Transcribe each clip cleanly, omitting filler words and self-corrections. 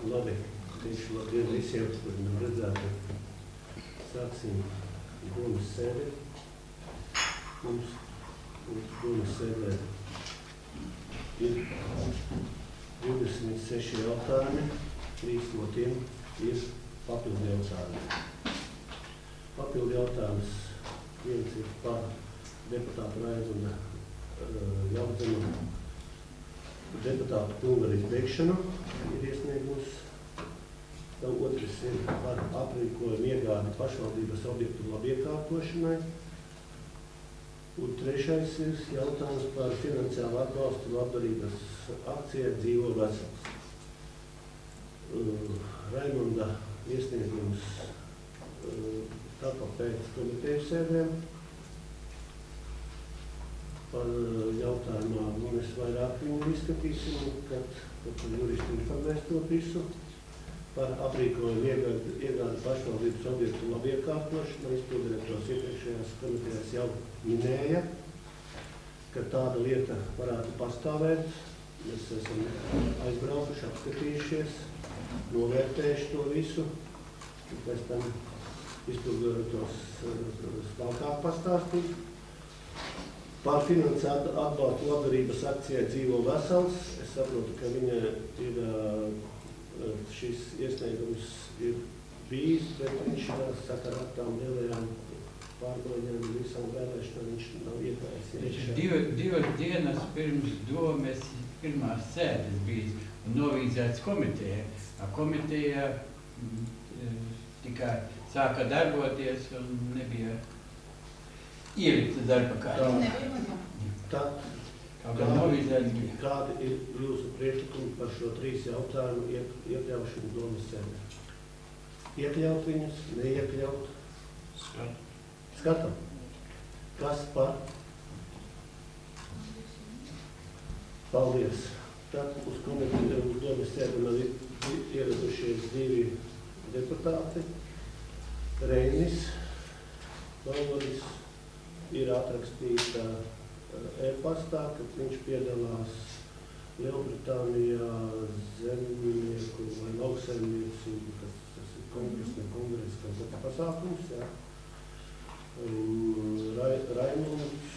Labi, tieši labdien visiem, kuri nav redzēti. Sāksim domas sēdi. Mums domas sēdē ir 26 jautājumi, 3 no tiem ir papildu jautājumi. Papildu jautājums viens ir par deputātu Raimunda Jaunzema deputātu pilnvaru beigšanu ir iesniegus. Otrs ir par aprīkojumu iegādi pašvaldības objektu labiekārtošanai. Un trešais ir jautājums par finansiālu atbalstu labdarības akcijai Dzīvo vesels. Raimunda iesniegums tapa pēc komiteju sēdēm. Par jautājumā mēs vairāk viņu izskatīsim, kad juristi informēs to visu. Par aprīkojumu iegādi pašvaldības objektu labiekārtošanu. Izpildirektors iepriekšējās komitejās jau minēja, ka tāda lieta varētu pastāvēt. Mēs esam aizbraukuši, apskatījušies, novērtējuši to visu. Un pēc tam izpildirektors smalkāk pastāstīt. Par finansiālu atbalstu labdarības akcijai Dzīvo vesels. Es saprotu, ka viņa ir šis iesniegums ir bijis, bet viņš sakarā ar tām lielajām pārmaiņām un visām vēlēšanām viņš nav iekājis. Divas dienas pirms domes pirmās sēdes bijis un novīzēts komiteja. Komiteja tikai sāka darboties un nebija ielikta darba kārtībā. Kādi ir jūsu priekšlikumi par šo 3 jautājumu iekļaušanu domas sēdē? Iekļaut viņus, neiekļaut? Skatam. Kas par? Paldies. Tad uz domas sēdi man ir ieradušies 2 deputāti. Reinis, Valodis ir atrakstīta e-pastā, kad viņš piedalās Lielbritānijā zemnieku vai lauksaimniecību, tas ir kongress, kas ir pasākums, jā. Raimunds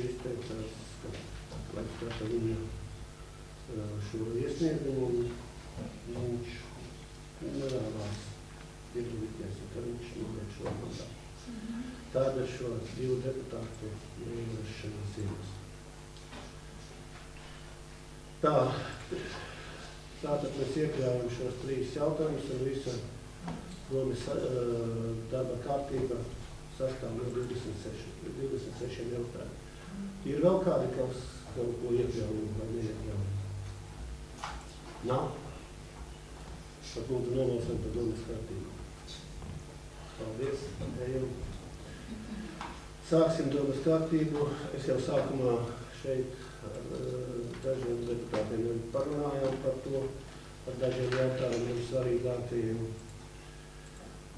izteicās, ka skata viņa šo iesniegumu, un viņš nevēlās piedalīties, ka viņš noliek šo mandātu. Tāda šo 2 deputātu ierašanās iemas. Tātad mēs iekļājam šos 3 jautājumus un visa domas darba kārtība sastāv no 26 jautājumu. Ir vēl kādi, kas kaut ko iekļaujam vai neiekļaujam? Nav? Tad lūdzu nobalsam par domas kārtību. Paldies, ejam. Sāksim domas kārtību. Es jau sākumā šeit ar dažiem deputātiem parunājām par to, par dažiem jautājumiem svarīgākajiem.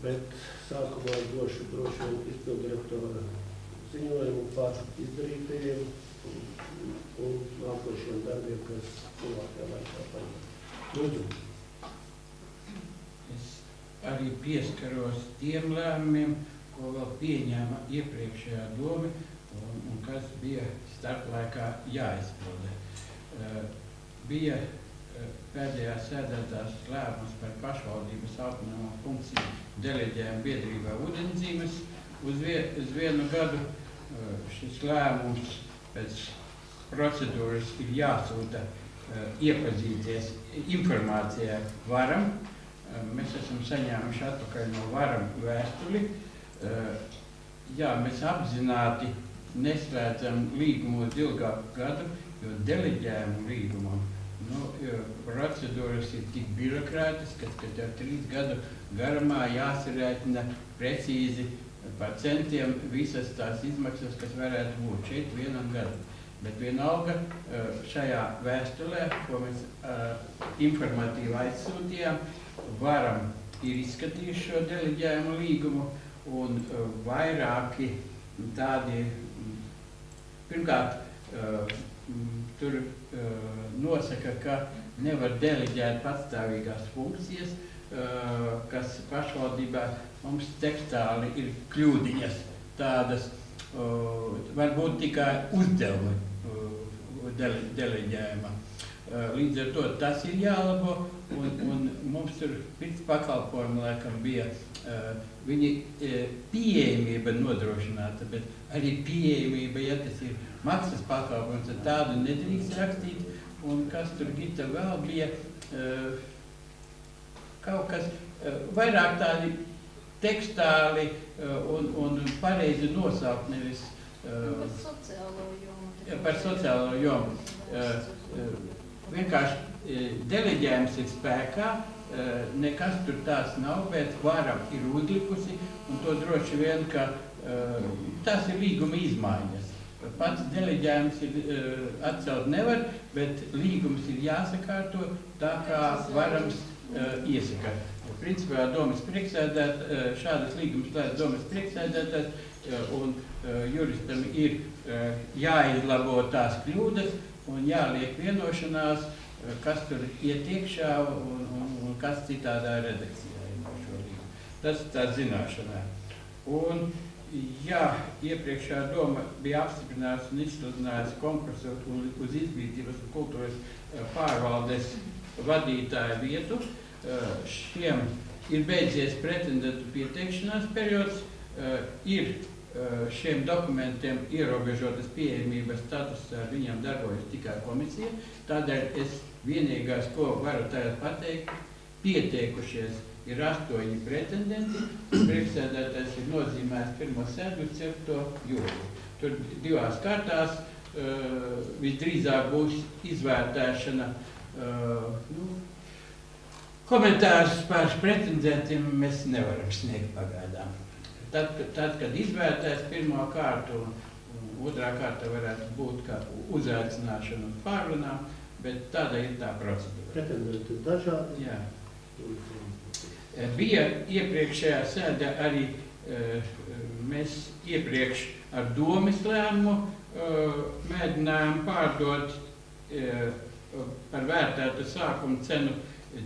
Bet sākumā došu droši vien izpildirektora ziņojumu par izdarītajiem un nākošiem darbiem, kas tuvākajā laikā parunā. Lūdzu. Arī pieskaros tiem lēmumiem, ko vēl pieņēma iepriekšējā doma un kas bija starplaikā jāizpilda. Bija pēdējā sēdētās lēmums par pašvaldības autonomo funkciju deleģējumu biedrībā Ūdeņzīmes uz 1 gadu. Šis lēmums pēc procedūras ir jāsūta iepazīties informācijā varam. Mēs esam saņēmuši atpakaļ no varam vēstuli. Jā, mēs apzināti neslēdzam līgumos ilgāku gadu, jo deleģējumu līgumam procedūras ir tik birokrātiskas, ka jau 3 gadu garumā jāsarēķina precīzi par centiem visas tās izmaksas, kas varētu būt šeit 1 gadu. Bet vienalga šajā vēstulē, ko mēs informatīvi aizsūtījām, varam ir izskatījuši šo deleģējumu līgumu un vairāki tādi, pirmkārt, tur nosaka, ka nevar deleģēt patstāvīgās funkcijas, kas pašvaldībā mums tekstāli ir kļūdiņas tādas, varbūt tikai uzdevumi deleģējuma. Līdz ar to tas ir jālabo, un mums tur pēc pakalpojuma laikam bija viņi pieejamība nodrošināta, bet arī pieejamība, ja tas ir maksas pakalpojums, tad tādu nedrīkst rakstīt, un kas tur Gita vēl bija, kaut kas vairāk tādi tekstāli un pareizi nosaukt, nevis par sociālo jomu. Vienkārši deleģējums ir spēkā, nekas tur tās nav, bet vara ir uzlikusi, un to droši vien, ka tās ir līguma izmaiņas. Pats deleģējums ir atcelt nevar, bet līgums ir jāsakārto tā, kā varams iesaka. Principā domas priekšsēdētājs, šādas līgumas slēdz domas priekšsēdētājs, un juristam ir jāizlabo tās kļūdas un jāliek vienošanās, kas tur iet iekšā un kas citādā redakcijā ir par šo līgumu. Tas tā zināšanā. Un, jā, iepriekšā doma bija apstiprinājusi un izsludinājusi konkursu uz izglītības un kultūras pārvaldes vadītāju vietu. Šiem ir beidzies pretendentu pieteikšanās periods, ir šiem dokumentiem ierobežotas pieejamības status, ar viņiem darbojas tikai komisija. Tādēļ es vienīgais, ko varu tagad pateikt, pieteikušies ir 8 pretendenti, un priekšsēdētājs ir nozīmējis pirmo sēdu 7. jūliju. Tur 2 kārtās visdrīzāk būs izvērtēšana. Komentārus par pretendentiem mēs nevaram sniegt pagaidām. Tad, kad izvērtēs pirmo kārtu, un otrā kārta varētu būt kā uzaicināšana un pārrunām, bet tāda ir tā procedūra. Pretendenti dažādi? Jā. Bija iepriekšējā sēdē arī mēs iepriekš ar domas lēmumu mēģinājām pārdot par vērtētu sākuma cenu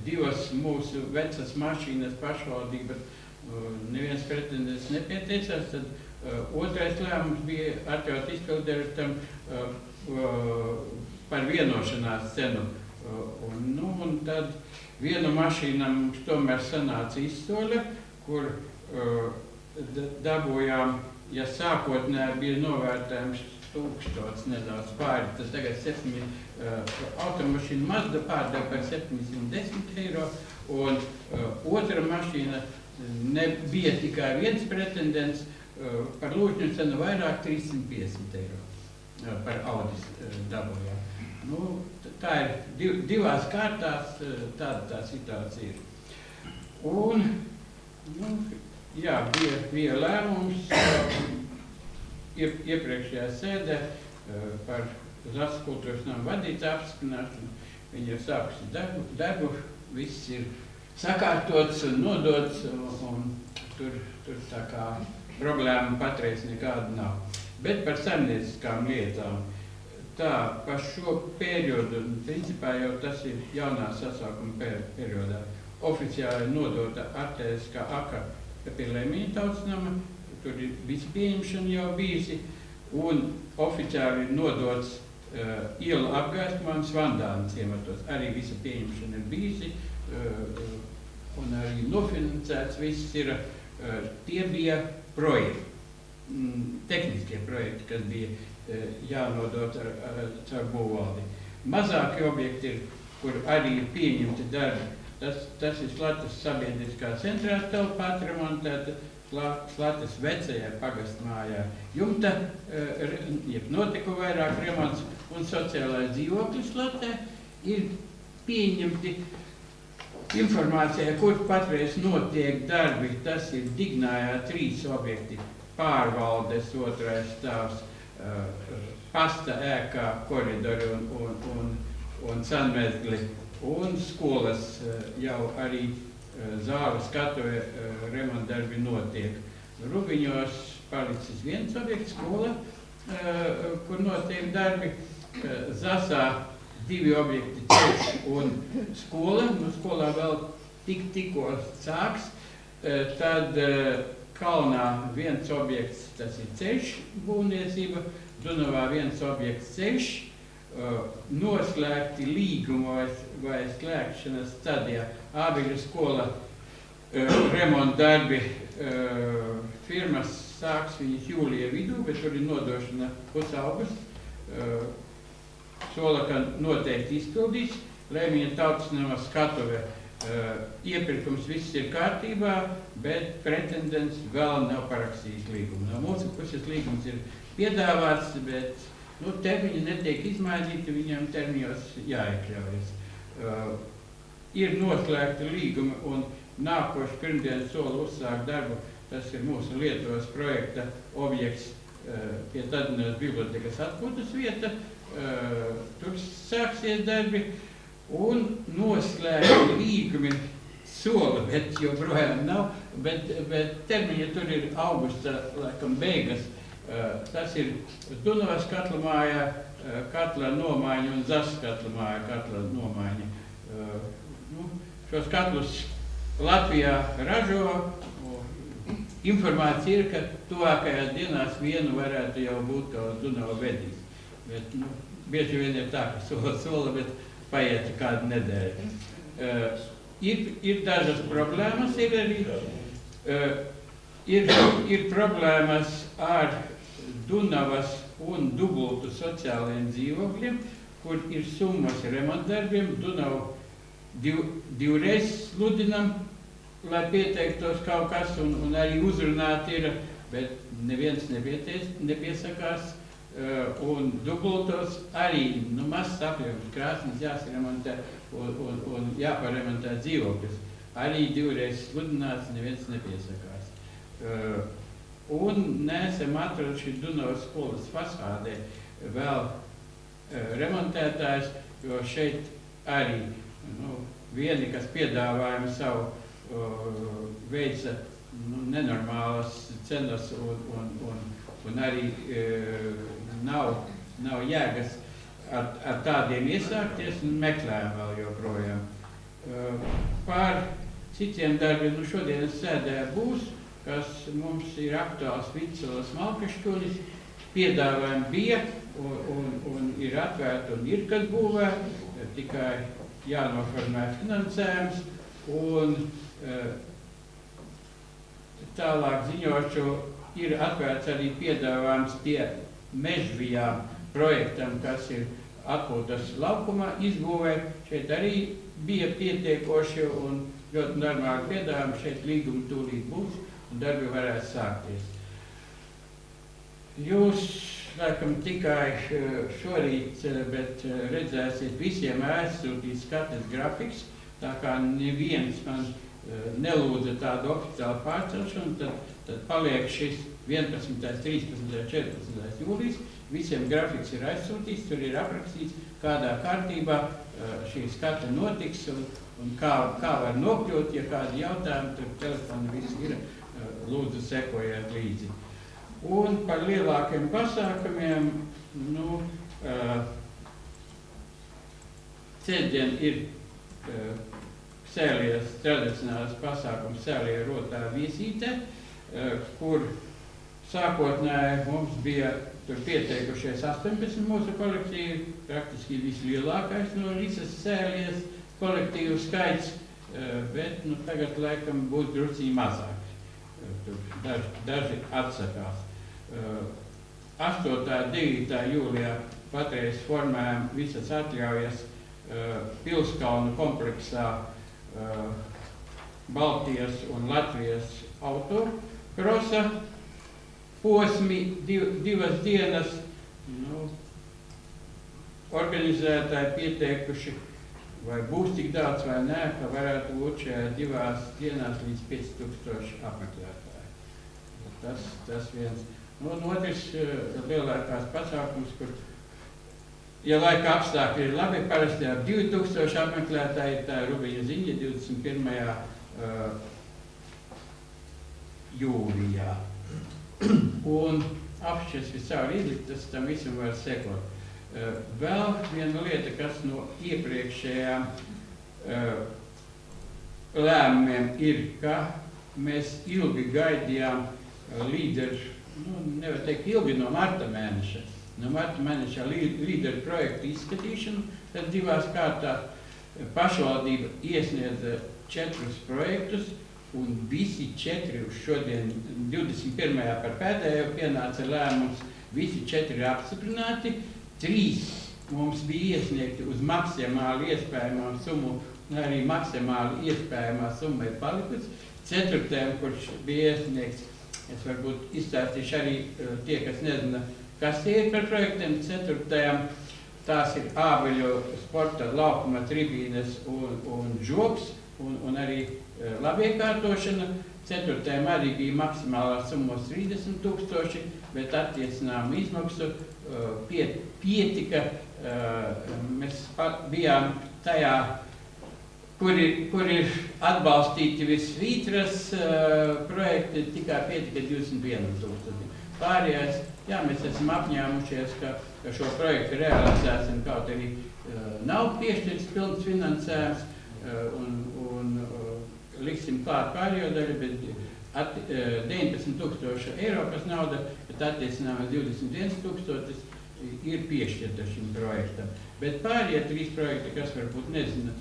2 mūsu vecas mašīnas pašvaldības. Neviens pretendents nepieteicās, tad otrais lēmums bija atļaut izpildirektoram par vienošanās cenu. Un tad vienu mašīnu mums tomēr sanāca izsoļa, kur dabūjām, ja sākotnēji bija novērtējums 1000 nedaudz pāri, tas tagad 7 automašīnu Mazda pārdeva par 710 eiro, un otra mašīna nebija tikai viens pretendents, par lūžņu cenu vairāk 350 eiro par Audis dabūjām. Tā ir 2 kārtās, tāda tā situācija ir. Un, jā, bija lēmums iepriekšējā sēdē par Zasas kultūras nama vadītāju apstiprināšanu. Viņi ir sākusi darbu, viss ir sakārtots un nodots, un tur tā kā problēma patreiz nekāda nav. Bet par saimnieciskām lietām. Tā, par šo periodu, principā jau tas ir jaunā sasaukuma periodā, oficiāli nodota artēriskā aka pie Lemīņa tautsnama, tur ir visi pieņemšana jau bijusi, un oficiāli ir nodots ielu apgaismojums Vandāna ciematos. Arī visa pieņemšana ir bijusi, un arī nofinansēts viss ir. Tie bija projekti, tehniskie projekti, kas bija jānodot caur būvvaldi. Mazāki objekti ir, kur arī ir pieņemti darbi. Tas ir Slatas sabiedriskā centrā telpā atremontēta, Slatas vecajā pagastmājā jumta, notika vairāk remonts, un sociālais dzīvoklis Slatē ir pieņemti informācijā, kur patreiz notiek darbi. Tas ir Dignājā 3 objekti, pārvaldes 2. stāvs, pasta ēkā koridori un sanmezgli, un skolas jau arī zāles skatuve remontdarbi notiek. Rubiņos palicis viens objekts, skola, kur notiek darbi. Zasā divi objekti, ceļš un skola. Nu, skolā vēl tikko sāks. Tad Kalnā viens objekts, tas ir ceļš būvniecība, Dunavā viens objekts ceļš, noslēgti līguma vai slēgšanas stadijā. Ābeļu skola remonta darbi firmas sāks viņas jūlija vidū, bet tur ir nodošana pusaugusts. Sola, ka noteikti izpildīs. Lēmiņa tautas nama skatuve. Iepirkums viss ir kārtībā, bet pretendents vēl nav parakstījis līgumu. No mūsu puses līgums ir piedāvāts, bet termiņi netiek izmainīti, viņam termiņos jāiekļaujas. Ir noslēgti līgumi un nākoši pirmdien sola uzsākt darbu. Tas ir mūsu Lietuvas projekta objekts pie Tadinas bibliotekas atpūtas vieta. Tur sāksies darbi. Un noslēgti līgumi sola, bet joprojām nav, bet termiņi tur ir augusta, laikam, beigas. Tas ir Dunavas katlamājā, katla nomaiņa un Zasas katlamājā, katla nomaiņa. Šos katlus Latvijā ražo. Informācija ir, ka tuvākajās dienās vienu varētu jau būt, ka Dunava vedīs. Bet, bieži vien ir tā, ka sola, bet paiet kādu nedēļu. Ir dažas problēmas, ir arī ir problēmas ar Dunavas un dubultu sociālajiem dzīvokļiem, kur ir summas remontdarbiem. Dunavu divreiz sludinam, lai pieteiktos kaut kas, un arī uzrunāt ir, bet neviens nepiesakās. Un dubultos arī mazs apjoms krāsnes jāsaremontē un jāparemontē dzīvokļus. Arī divreiz sludināts, neviens nepiesakās. Un neesam atraduši Dunavas skolas fasādē vēl remontētājs, jo šeit arī vieni, kas piedāvājumi savu veica nenormālas cenas un arī nav jēgas ar tādiem iesākties un meklējam vēl joprojām. Par citiem darbiem šodienas sēdē būs, kas mums ir aktuāls Vidssalas Malkašķunis. Piedāvājumi bija un ir atvērti un ir, kas būvē, tikai jānoformē finansējums. Un tālāk ziņošu, ir atvērts arī piedāvājums pie Mežvijām projektam, kas ir atpūtas laukumā izbūvē. Šeit arī bija pietiekoši un ļoti normāli piedāvājumi. Šeit līgumi tūlīt būs un darbi varētu sākties. Jūs, laikam, tikai šorīt, bet redzēsiet, visiem aizsūtīts skates grafiks, tā kā neviens man nelūdza tādu oficiālu pārcelšanu, tad paliek šis 11., 13., 14. jūlijas. Visiem grafiks ir aizsūtīts, tur ir aprakstīts, kādā kārtībā šī skata notiks un kā var nokļūt. Ja kādi jautājumi, tur telefoni visi ir, lūdzu sekojiet līdzi. Un par lielākiem pasākumiem, ceļdien ir Sēlijas tradicionāls pasākums Sēlija rotā viesīte, kur sākotnēji mums bija tur pieteikušies 18 mūsu kolektīvi, praktiski vislielākais no visas Sēlijas kolektīvu skaits, bet tagad laikam būs drusciņi mazāk. Tur daži atsakās. 8. un 9. jūlijā patreiz formējam visas atļaujas Pilskalnu kompleksā Baltijas un Latvijas autokrosa posmi divas dienas. Organizētāji pieteikuši, vai būs tik daudz vai nē, ka varētu būt šajā divās dienās līdz 5000 apmeklētāji. Tas viens. Un otrs lielākās pasākums, kur, ja laika apstākļi ir labi, parasti ap 2000 apmeklētāji, tā ir Rubiņa ziņa 21. jūlijā. Un apšķirs viscaur izliktas, tam visam var sekot. Vēl viena lieta, kas no iepriekšējām lēmumiem ir, ka mēs ilgi gaidījām līderu, nevar teikt ilgi, no marta mēneša. No marta mēneša līderu projektu izskatīšanu, tad divās kārtās pašvaldība iesniedza 4 projektus, un visi 4 uz šodien 21. par pēdējo pienāca lēmums, visi 4 ir apstiprināti, 3 mums bija iesniegti uz maksimāli iespējamā summu, un arī maksimāli iespējamā summa ir palikusi. 4. kurš bija iesniegts, es varbūt izstāstīšu arī tie, kas nezina, kas ir par projektiem. 4. tās ir Ābeļu sporta laukuma tribīnes un žoks, un arī labiekārtošana. 4. arī bija maksimālā summos 30 000, bet attiecinām izmaksu pietika. Mēs bijām tajā, kur ir atbalstīti visvītras projekti, tikai pietika 21 000. Pārējais, jā, mēs esam apņēmušies, ka šo projektu realizēsim, kaut arī nav piešķirts pilns finansējums, un liksim klāt pārējo daļu, bet 19 000 eiro, kas nauda, bet attiecinājumā 21 000 ir piešķirta šim projektam. Bet pārējie 3 projekti, kas varbūt nezina,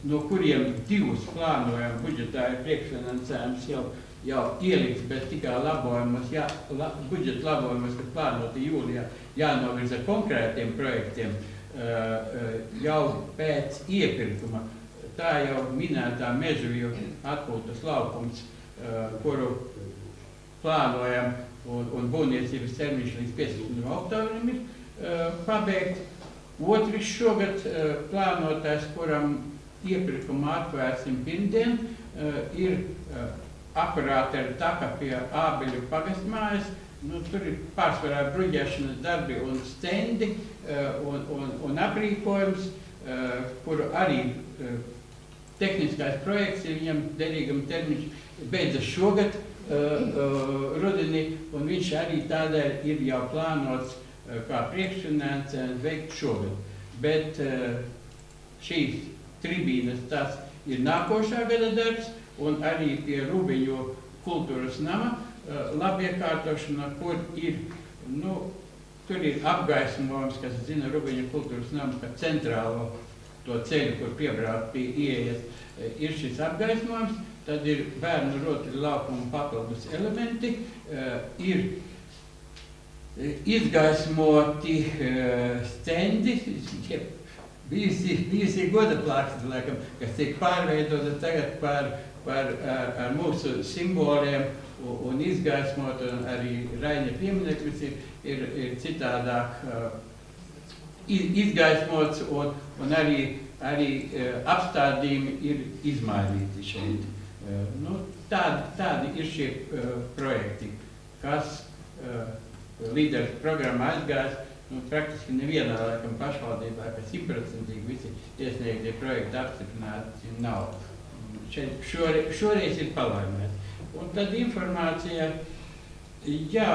no kuriem 2 plānojam budžetā ir priekšfinansējums jau ielikts, bet tikai budžeta labojumus, kad plānoti jūlijā jānovirza konkrētiem projektiem jau pēc iepirkuma. Tā jau minētā Mežaviju atpūtas laukums, kuru plānojam, un būvniecības termiņš līdz 15. oktobrim ir pabeigt. Otrs šogad plānotais, kuram iepirkumu atvērsim pirmdien, ir akurāti ar taka pie Ābeļu pagastmājas. Tur ir pārsvarā bruģēšanas darbi un stendi un aprīkojums, kuru arī tehniskais projekts ir viņam derīgam termiņš beidzas šogad rudenī, un viņš arī tādēļ ir jau plānots kā priekšfinansējums veikt šogad. Bet šīs tribīnes tas ir nākošā gada darbs, un arī pie Rubiņu kultūras nama labiekārtošana, kur ir, tur ir apgaismojums, kas zina Rubiņu kultūras nama, ka centrālo to ceļu, kur piebraukt pie ieejas, ir šis apgaismojums, tad ir bērnu rotaļu laukuma papildus elementi, ir izgaismoti stendi, bijusi godaplāksne, laikam, kas tiek pārveidota tagad ar mūsu simboliem un izgaismot, un arī Raņa piemineklis ir citādāk izgaismots, un arī apstādījumi ir izmainīti šeit. Tādi ir šie projekti, kas līderu programmā aizgājis. Praktiski nevienā laikam pašvaldībā, ka 100% visi iesniegtie projekti apstiprināti nav. Šoreiz ir palaimēts. Un tad informācija, jā,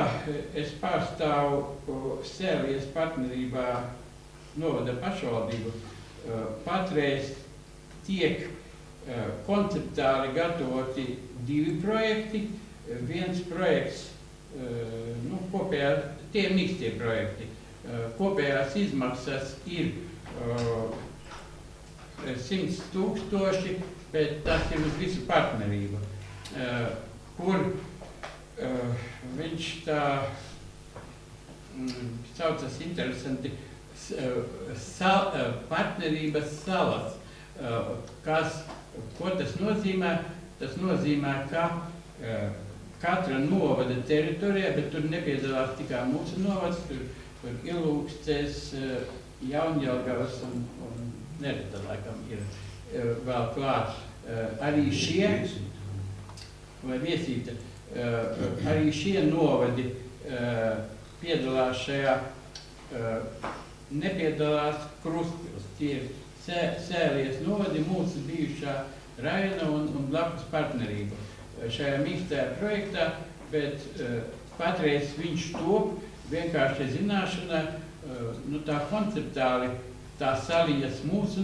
es pārstāvu Sēlijas partnerībā novada pašvaldību. Patreiz tiek konceptuāli gatavoti 2 projekti. Viens projekts, kopējā, tie ir mīkstie projekti. Kopējās izmaksas ir 100 000, bet tas ir uz visu partnerību, kur viņš tā saucas interesanti partnerības salas. Ko tas nozīmē? Tas nozīmē, ka katra novada teritorijā, bet tur nepiedalās tikai mūsu novads, tur Ilūkstēs, Jaunjelgavas un Nereta laikam ir vēl klāt. Arī šie, vai Viesīte, arī šie novadi piedalās šajā, nepiedalās Krustpils. Tie ir Sēlijas novadi, mūsu bijušā Raina un blakus partnerība šajā mīkstajā projektā, bet patreiz viņš top vienkārši zināšanā nu, tā konceptuāli tā saliņas mūsu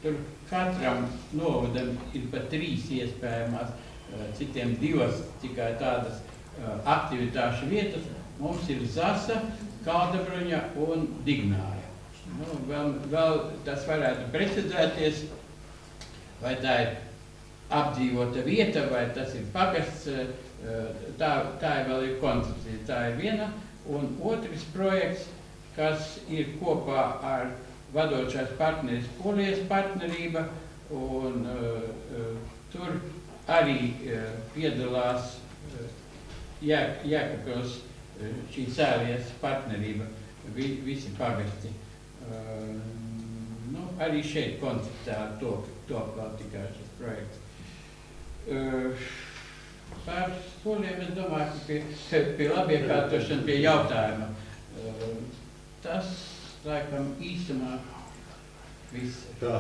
tur katram novadam ir pa 3 iespējamās, citiem 2 tikai tādas aktivitāšu vietas. Mums ir Zasa, Kaldabruņa un Dignāja. Nu, vēl tas varētu precizēties, vai tā ir apdzīvota vieta, vai tas ir pagasts, tā vēl ir koncepcija. Tā ir viena, un otrs projekts, kas ir kopā ar vadošais partneris Polijas partnerība, un tur arī piedalās Jēkabpils šī Sēlijas partnerība, visi pagasti. Nu, arī šeit konceptuāli top vēl tikai šis projekts. Par soliem es domāju, ka pie labiekārtošana, pie jautājuma. Tas, laikam, īsumā viss. Tā,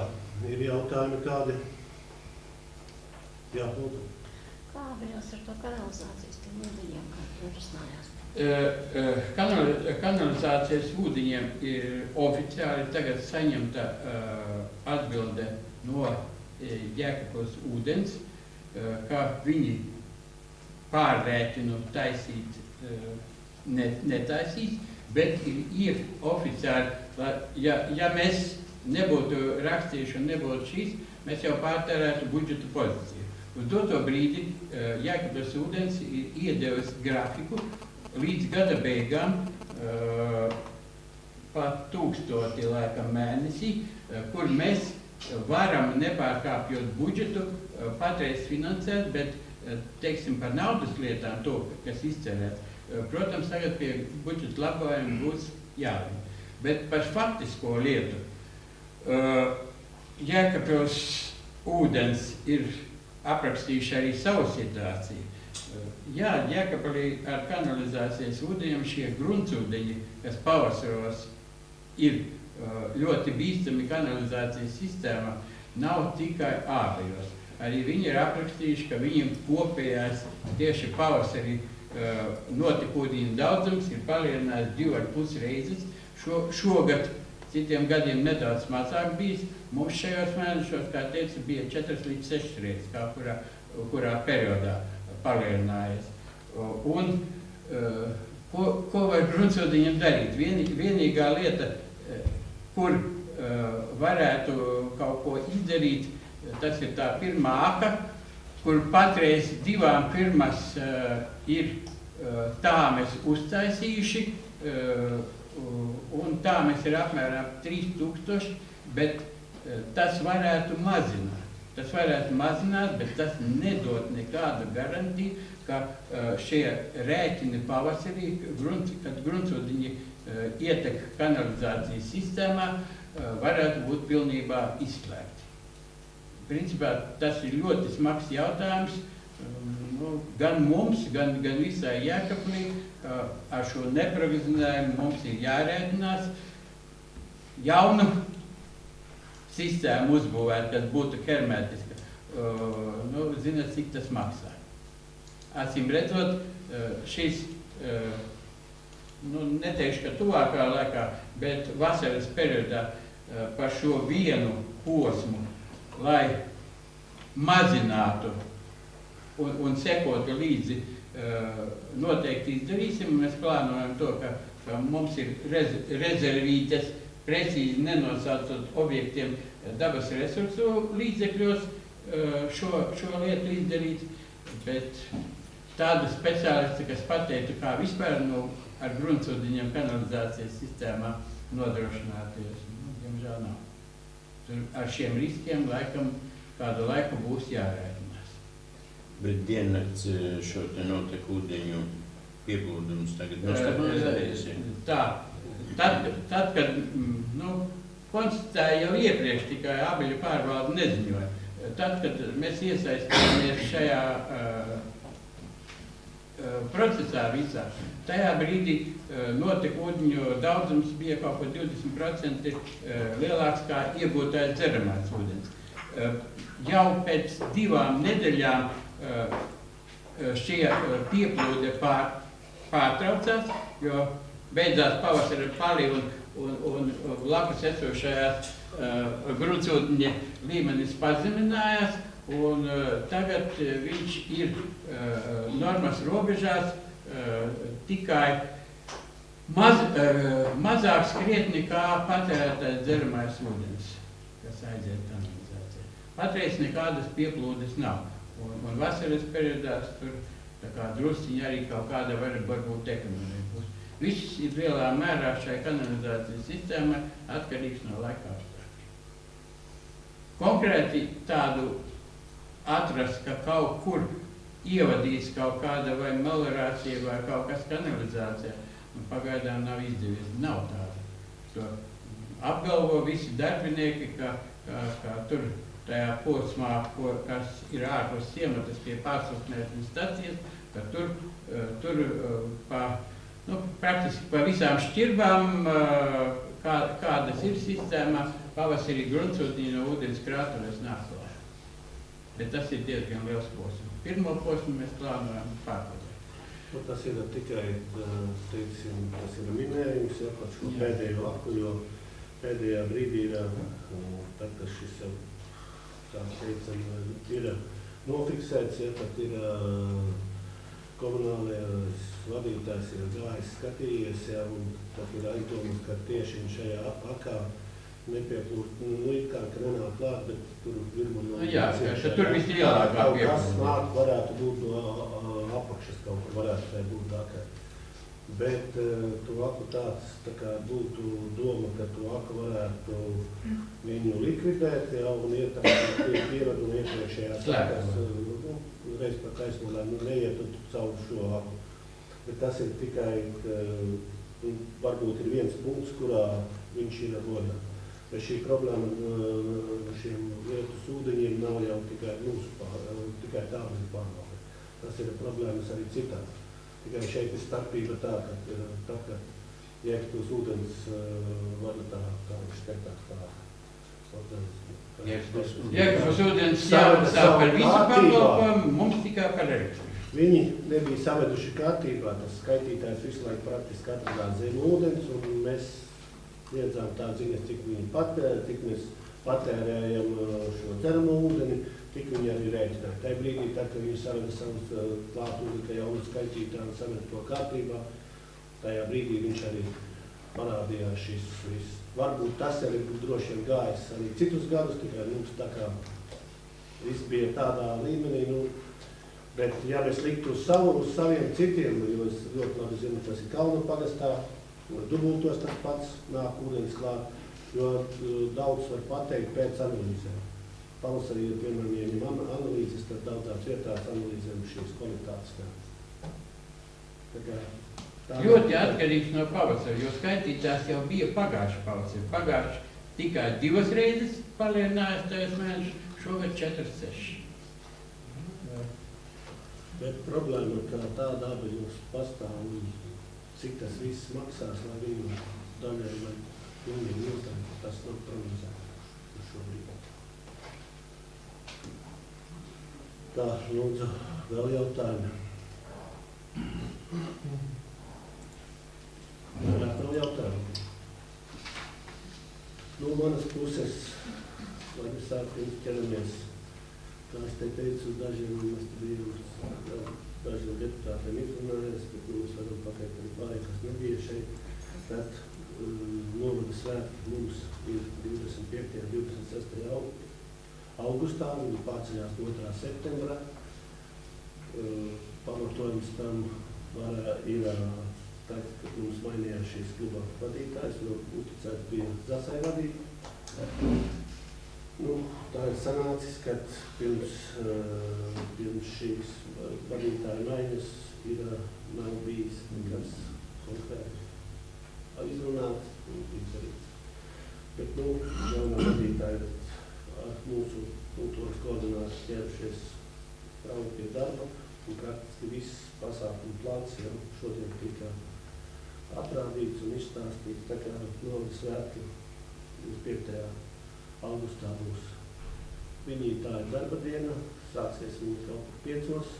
ir jautājumi kādi? Jā, lūdzu. Kā bijās ar to kanalizācijas tiem ūdeņiem, kā norisinājās? Kanalizācijas ūdeņiem ir oficiāli tagad saņemta atbilde no Jēkabpils ūdens, ka viņi pārrēķinu taisīt netaisīs, bet ir oficiāli, ja mēs nebūtu rakstījuši un nebūtu šīs, mēs jau pārtērētu budžeta pozīciju. Uz doto brīdi Jēkabpils ūdens ir iedevis grafiku līdz gada beigām pat 1000 laikam mēnesī, kur mēs varam nepārkāpjot budžetu patreiz finansēt, bet, teiksim, par naudas lietām to, kas izcerēts. Protams, tagad pie budžeta labojuma būs jāvien. Bet par faktisko lietu Jēkabpils ūdens ir aprakstījuši arī savu situāciju. Jā, Jēkabpilī ar kanalizācijas ūdeņiem šie gruntsūdeņi, kas pavasaros ir ļoti bīstami kanalizācijas sistēmā, nav tikai ābejos. Arī viņi ir aprakstījuši, ka viņiem kopējais tieši pavasarī notekūdeņu daudzums ir palielinājis 2,5 reizes. Šogad, citiem gadiem nedaudz mazāk bijis. Mums šajos mēnešos, kā teicu, bija 4 līdz 6 reizes, kā kurā periodā palielinājies. Un ko var gruntsūdeņiem darīt? Vienīgā lieta, kur varētu kaut ko izdarīt, tas ir tā pirmā aka, kur patreiz 2 firmas ir tāmes uztaisījuši, un tāmes ir apmēram 3000, bet tas varētu mazināt. Tas varētu mazināt, bet tas nedod nekādu garantiju, ka šie rēķini pavasarī, kad gruntsūdeņi ietek kanalizācijas sistēmā, varētu būt pilnībā izslēgti. Principā tas ir ļoti smags jautājums, gan mums, gan visai Jēkabpilī. Ar šo neprovizionējumu mums ir jārēķinās jaunu sistēmu uzbūvēt, kad būtu hermētiska. Zināt, cik tas maksā. Acīm redzot, šis, neteikšu, ka tuvākā laikā, bet vasaras periodā par šo vienu posmu, lai mazinātu un sekotu līdzi, noteikti izdarīsim. Mēs plānojam to, ka mums ir rezervītes, precīzi nenosaucot objektiem dabas resursu līdzekļos šo lietu izdarīt, bet tādu speciālistu, kas pateiktu, kā vispār ar gruntsūdeņiem kanalizācijas sistēmā nodrošināties, diemžēl nav. Tur ar šiem riskiem laikam kādu laiku būs jārēķinās. Bet diennakts šo te notekūdeņu pieplūdums tagad nostabilizējies? Tā. Tad, kad konstatēja jau iepriekš, tikai abeļu pārvalde neziņoja. Tad, kad mēs iesaistījāmies šajā procesā visā, tajā brīdī notekūdeņu daudzums bija kaut ko 20% lielāks kā iegūtais dzeramais ūdens. Jau pēc 2 nedēļām šie pieplūde pārtraucās, jo beidzās pavasara pali un blakus esošajās gruntsūdeņa līmenis pazeminājās, un tagad viņš ir normas robežās tikai mazāks krietni kā patērētais dzeramais ūdens, kas aiziet kanalizācijā. Patreiz nekādas pieplūdes nav, un vasaras periodās tur tā kā drusciņi arī kaut kāda varbūt ekonomija būs. Viss ir lielā mērā šai kanalizācijas sistēmai atkarīgs no laika apstākļiem. Konkrēti tādu atrast, ka kaut kur ievadīts kaut kāda vai melorācija vai kaut kas kanalizācijā, pagaidām nav izdevies. Nav tāda. To apgalvo visi darbinieki, ka tur tajā posmā, kas ir ārpus ciematas pie pārsūknēšanas stacijas, ka tur praktiski pa visām šķirbām, kādas ir sistēmā, pavasarī gruntsūdeņi no ūdens krātuves nāk klāt. Bet tas ir diezgan liels posms. Pirmo posmu mēs plānojam pārpildīt. Tas ir tikai, teiksim, tas ir minējums, ja, par šo pēdējo aktu, jo pēdējā brīdī ir, tad, kad šis jau, tā teicam, ir nofiksēts, ja, tad ir komunālajais vadītājs ir gājis skatījies, ja, un tad ir aizdomas, ka tieši šajā akā nepieplūst, it kā, ka nenāk klāt, bet tur virmuļo. Jā, tur vislielākā pieplūst. Kas nāk varētu būt no apakšas, kaut kur varētu tai būt akai. Bet to aku tāds, tā kā būtu doma, ka to aku varētu viņu likvidēt, ja, un ietākt pieradu iepriekšējās akās, reiz pa kaismolē, neietu caur šo aku. Bet tas ir tikai, varbūt ir viens punkts, kurā viņš ir rodā. Bet šī problēma šiem lietus ūdeņiem nav jau tikai tikai tādas pārvalde. Tas ir problēmas arī citādi. Tikai šeit ir starpība tā, ka tad, kad Jēkabpils ūdens vada kā viņš skaitās Jēkabpils ūdens jāvada par visu pakalpojumu, mums tikai par elektrību. Viņi nebija saveduši kārtībā, tas skaitītājs visu laiku praktiski atradās zem ūdens, un mēs liedzām tā ziņas, cik viņi patērē, cik mēs patērējam šo dzeramo ūdeni, tik viņi arī rēķināja. Tajā brīdī, tad, kad viņi saveda savus klātūdeni, ka jaunu skaitītāju un saveda to kārtībā, tajā brīdī viņš arī parādījās šis viss. Varbūt tas arī droši vien gājis arī citus gadus, tikai mums tā kā viss bija tādā līmenī, bet ja mēs liktu uz saviem citiem, jo es ļoti labi zinu, tas ir Kalnu pagastā, dubultos tas pats nāk ūdens klāt, jo daudz var pateikt pēc analīzēm. Pavasarī ir, piemēram, ieņem analīzes, tad daudzās vietās analīzēm šīs kvalitātes nav. Ļoti atkarīgs no pavasara, jo skaitītājs jau bija pagājuši pavasari. Pagājuši tikai 2 reizes palielinājās tajos mēnešus, šogad 4-6. Bet problēma, ka tāda abejos pastāv, cik tas viss maksās, lai viņu daļai vai pilnīgi notāji, tas nav prognozēts šobrīd. Tā, lūdzu, vēl jautājumi. Vēl jautājumi. No manas puses, lai mēs sākums ķeramies, kā es te teicu, dažiem mēs bijām dažiem deputātiem izrunājies, bet mēs varam pateikt arī pārējiem, kas nebija šeit. Tad novada svētki mums ir 25. un 26. augustā, viņi pārceļās 2. septembrā. Pamatojums tam ir tad, kad mums mainījās šīs kluba vadītājs, jo uzticēts bija Zasai vadīt. Tā ir sanācis, kad pirms šīs vadītāja maiņas nav bijis nekas konkrēti izrunāts un izdarīts. Bet, jaunā vadītāja ar mūsu kultūras koordinātors ķērušies strauji pie darba, un praktiski viss pasākumu plāns jau šodien tika atrādīts un izstāstīts, tā kā novada svētki 25. augustā būs. Viņi tā ir darba diena, sāksies viņi kaut kur 5,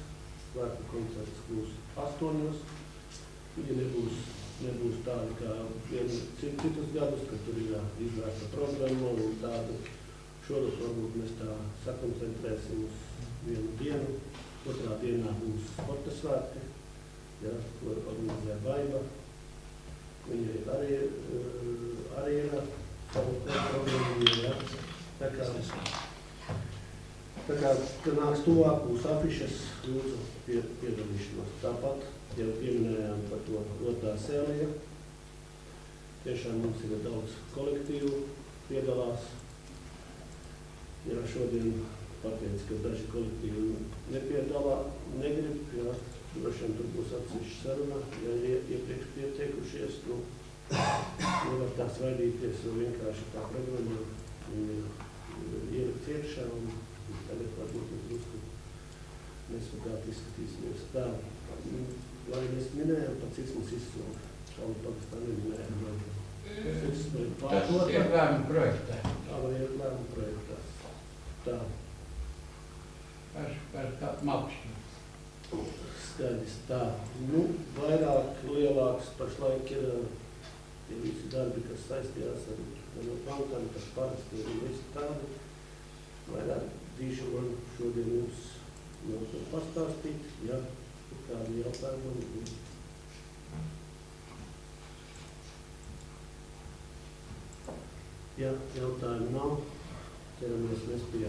svētku koncerts būs 8, viņi nebūs nebūs tādi kā citus gadus, ka tur ir izvērsta programma un tādu. Šodien varbūt mēs tā sakoncentrēsim uz vienu dienu. Otrā dienā būs sporta svētki, ja, ko organizē Baiba. Viņa arī ir savu programmu. Ja. Tā kā nāks tuvāk būs afišas, lūdzu piedalīšanos. Tāpat jau pieminējām par to otrā sēlija. Tiešām mums ir daudz kolektīvu piedalās. Jā, šodien pateicu, ka daži kolektīvi negrib, jā, droši vien tur būs atsevišķa saruna, ja iepriekš pieteikušies, nevar tā svaidīties, jo vienkārši tā programma ielikt iekšā un tagad varbūt mēs drusku nespatāt izskatīsimies. Tā, lai mēs minējām, pa cik mums izsoka, šādi pagastā neminējām. Tas ir lēmu projektā. Tā var iet lēmu projektā. Tā. Par makšķi. Skaidrs, tā. Vairāk, lielāks pašlaik ir visi darbi, kas saistījās ar bankām, kas parasti ir visi tādi. Vairāk dīšu man šodien jums pastāstīt, ja kādi jautājumi būs. Ja jautājumu nav, ķeramies mēs pie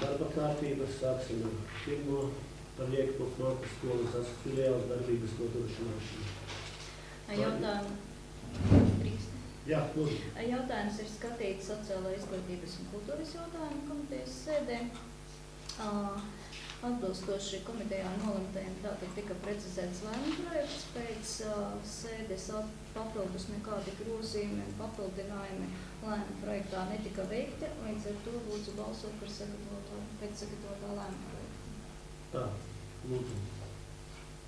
darba kārtības. Sāksim ar pirmo par Jēkabpils Markas skolas filiāles darbības nodrošināšanu. Jā, lūdzu. Jautājums ir skatīts Sociālo izglītības un kultūras jautājumu komitejas sēdē. Atbilstoši komitejā nolemtajiem tātad tika precizēts lēmuma projekts pēc sēdes papildus nekādi grozījumi un papildinājumi lēmuma projektā netika veikti, līdz ar to lūdzu balsot par pēc sagatavotā lēmuma projekta. Tā, lūdzu.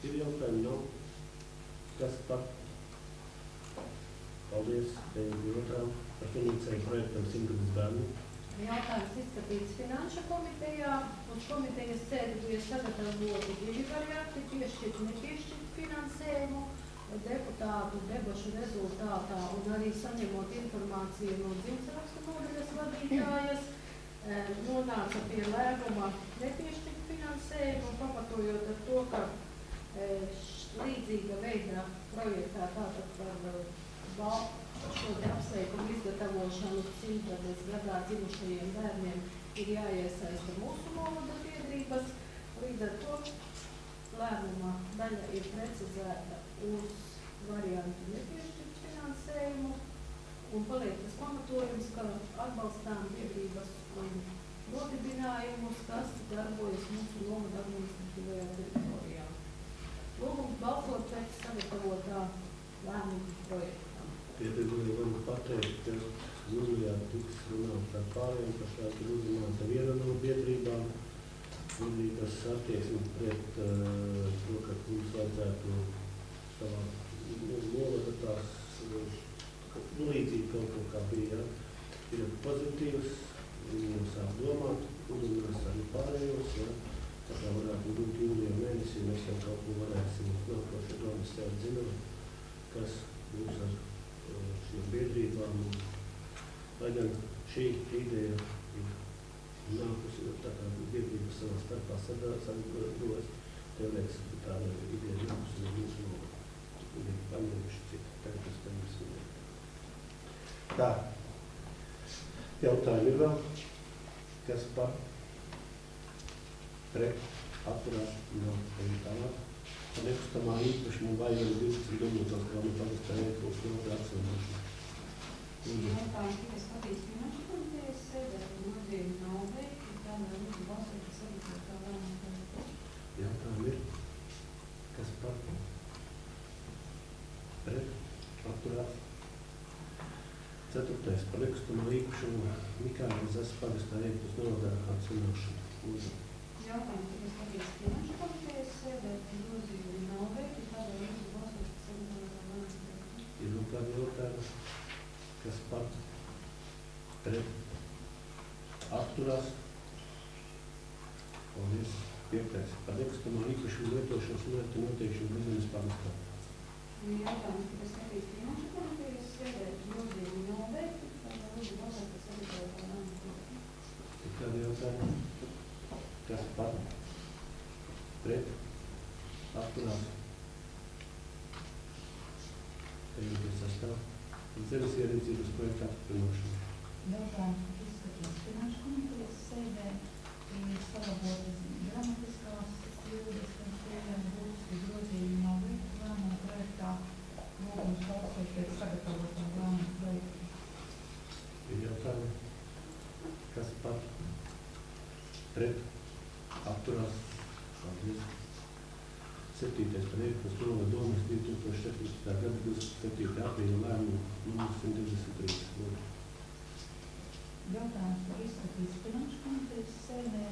Ir jautājumi, nav? Kas par? Paldies, tevi jautājumi par finansējumu projektam Simtgadus bērnu. Jautājums izskatīts Finanšu komitejā. Uz komitejas sēdi bija sagatavoti 2 varianti – piešķirt, nepiešķirt finansējumu deputātu debašu rezultātā un arī saņemot informāciju no dzimtsarakstu nodaļas vadītājas. Nonāca pie lēmuma nepiešķirt finansējumu, pamatojot ar to, ka līdzīga veidā projektā tātad par šo te apsveikumu izgatavošanu 100. gadā dzimušajiem bērniem ir jāiesaista mūsu novada biedrības. Līdz ar to lēmuma daļa ir precizēta uz variantu nepiešķirt finansējumu un paliek tas pamatojums, ka atbalstām biedrības un nodibinājumus, kas darbojas mūsu novada administratīvajā teritorijā. Lūgums balsot pēc sagatavotā lēmuma projekta. Pieteikumi varu pateikt, ka jūlijā tiks runāt par pārējiem, pašlaik ir uzrunāta viena no biedrībām, kas attieksmi pret to, ka mums vajadzētu savā novada tās līdzīgi kaut ko kā bija, ir pozitīvs, viņi jau sāk domāt, uzrunās arī pārējos, tā kā varētu būt jūlijā mēnesī, mēs jau kaut ko varēsim nākošajā domas sev zināt, kas būs ar šīm biedrībām. Lai gan šī ideja ir nākusi, tā kā biedrības savā starpā sadarbojas, tev liekas, ka tāda ideja nākusi no mūsu novada. Viņi ir paņēmuši citu, tagad es paņems viņu. Tā. Jautājumi ir vēl? Kas par? Pret? Atturās? Nav. Tevi tālāk. Nekustamā īpašuma vajag 12 domātos grāmu pagastā Jēkabpils novada atsevišķi. Jautājums tika skatīts Finanšu komitejas sēdē, un grozījumi nav veikti, tādēļ lūdzu balsot par sagatavotā lēmuma projekta. Jautājumi ir? Kas par? Pret? Atturās? 4. par nekustamā īpašuma Mikāļas pagastā Jēkabpils novada atsevišķi. Lūdzu. Jautājums tika skatīts Finanšu komitejas sēdē, un grozījumi nav veikti, tādēļ lūdzu balsot par sagatavotā lēmuma projekta. Ir vēl kādi jautājumi? Kas par? Pret? Atturās? Paldies. 5. Par nekustamā īpašuma lietošanas mērķu noteikšanu Bizemes pagastā. Jautājums, kas nebija finanšu komitejas sēdē, grozījumi nav veikti, tad lūdzu balsot par sagatavoto lēmumu. Ir kādi jautājumi? Kas par? Pret? Atturās? Pieņemties sastāv. Zemes ierīcības projekta apstiprināšana. Jautājums, kas izskatīs finanšu komitejas sēdē, ir salabotas gramatiskās kļūdas, kas pieejami būtiski grozījumi nav veikti lēmuma projektā. Lūgums balsot pēc sagatavotā lēmuma projekta. Ir jautājumi? Kas par? Pret? Atturās? Paldies. 7. par Eirpas novada domas 2017. gada 27. aprīļa lēmumu numur 123. Jautājums, kas izskatīs finanšu komitejas sēdē,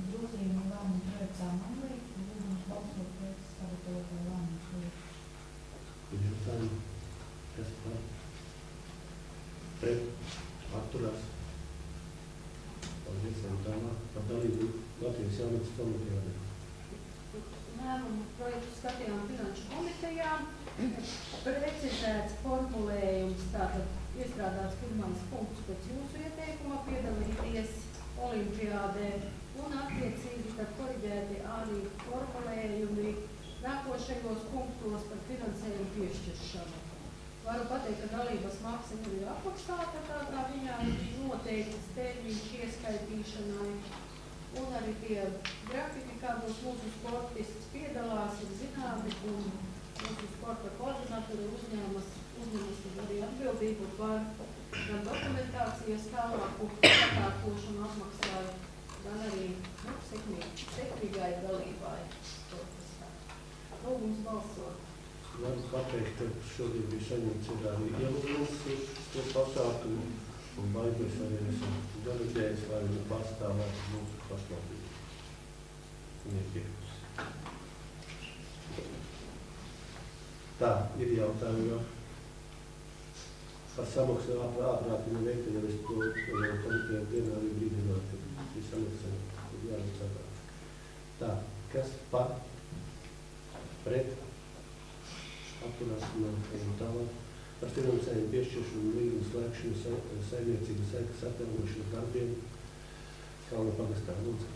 grozījumi lēmuma projektā nav veikti. Lūgums balsot pēc sagatavotā lēmuma projekta. Ir jautājumi? Kas par? Pret? Atturās? Paldies. Tālāk par dalību Latvijas jaunatnes komitejā. Lēmumu projektu skatījām finanšu komitejā. Precizēts formulējums, tātad iestrādāts pirmais punkts pēc jūsu ieteikuma piedalīties olimpiādē un attiecīgi tad koriģēti arī formulējumi nākošajos punktos par finansējumu piešķiršanu. Varu pateikt, ka dalības maksa jau ir apmaksāta, tā viņā ir noteikts termiņš ieskaitīšanai. Un arī tie grafiki, kādos mūsu sportists piedalās, ir zināmi, un mūsu sporta koordinatori uzņemas arī atbildību par gan dokumentācijas tālāku sakārtošanu apmaksāju, gan arī sekmīgai dalībai sportistā. Lūgums balsot. Varu pateikt, ka šodien bija saņemts arī ielūgums uz to pasākumu, un baigies arī esam garantējis, lai viņi pārstāvētu mūsu pašvaldību. Nepiekus. Tā, ir jautājumi jau. Par samaksu ātrāk viņa veikta, ja es to komitejā dienā arī brīdināt, ka šī samaksa ir jāveic ātrāk. Tā, kas par? Pret? Atturās un tālāk. Par finansējumu piešķiršanu un līgumu slēgšanu saimniecības sekas atjaunošanas darbiem Kalna pagastā. Lūdzu.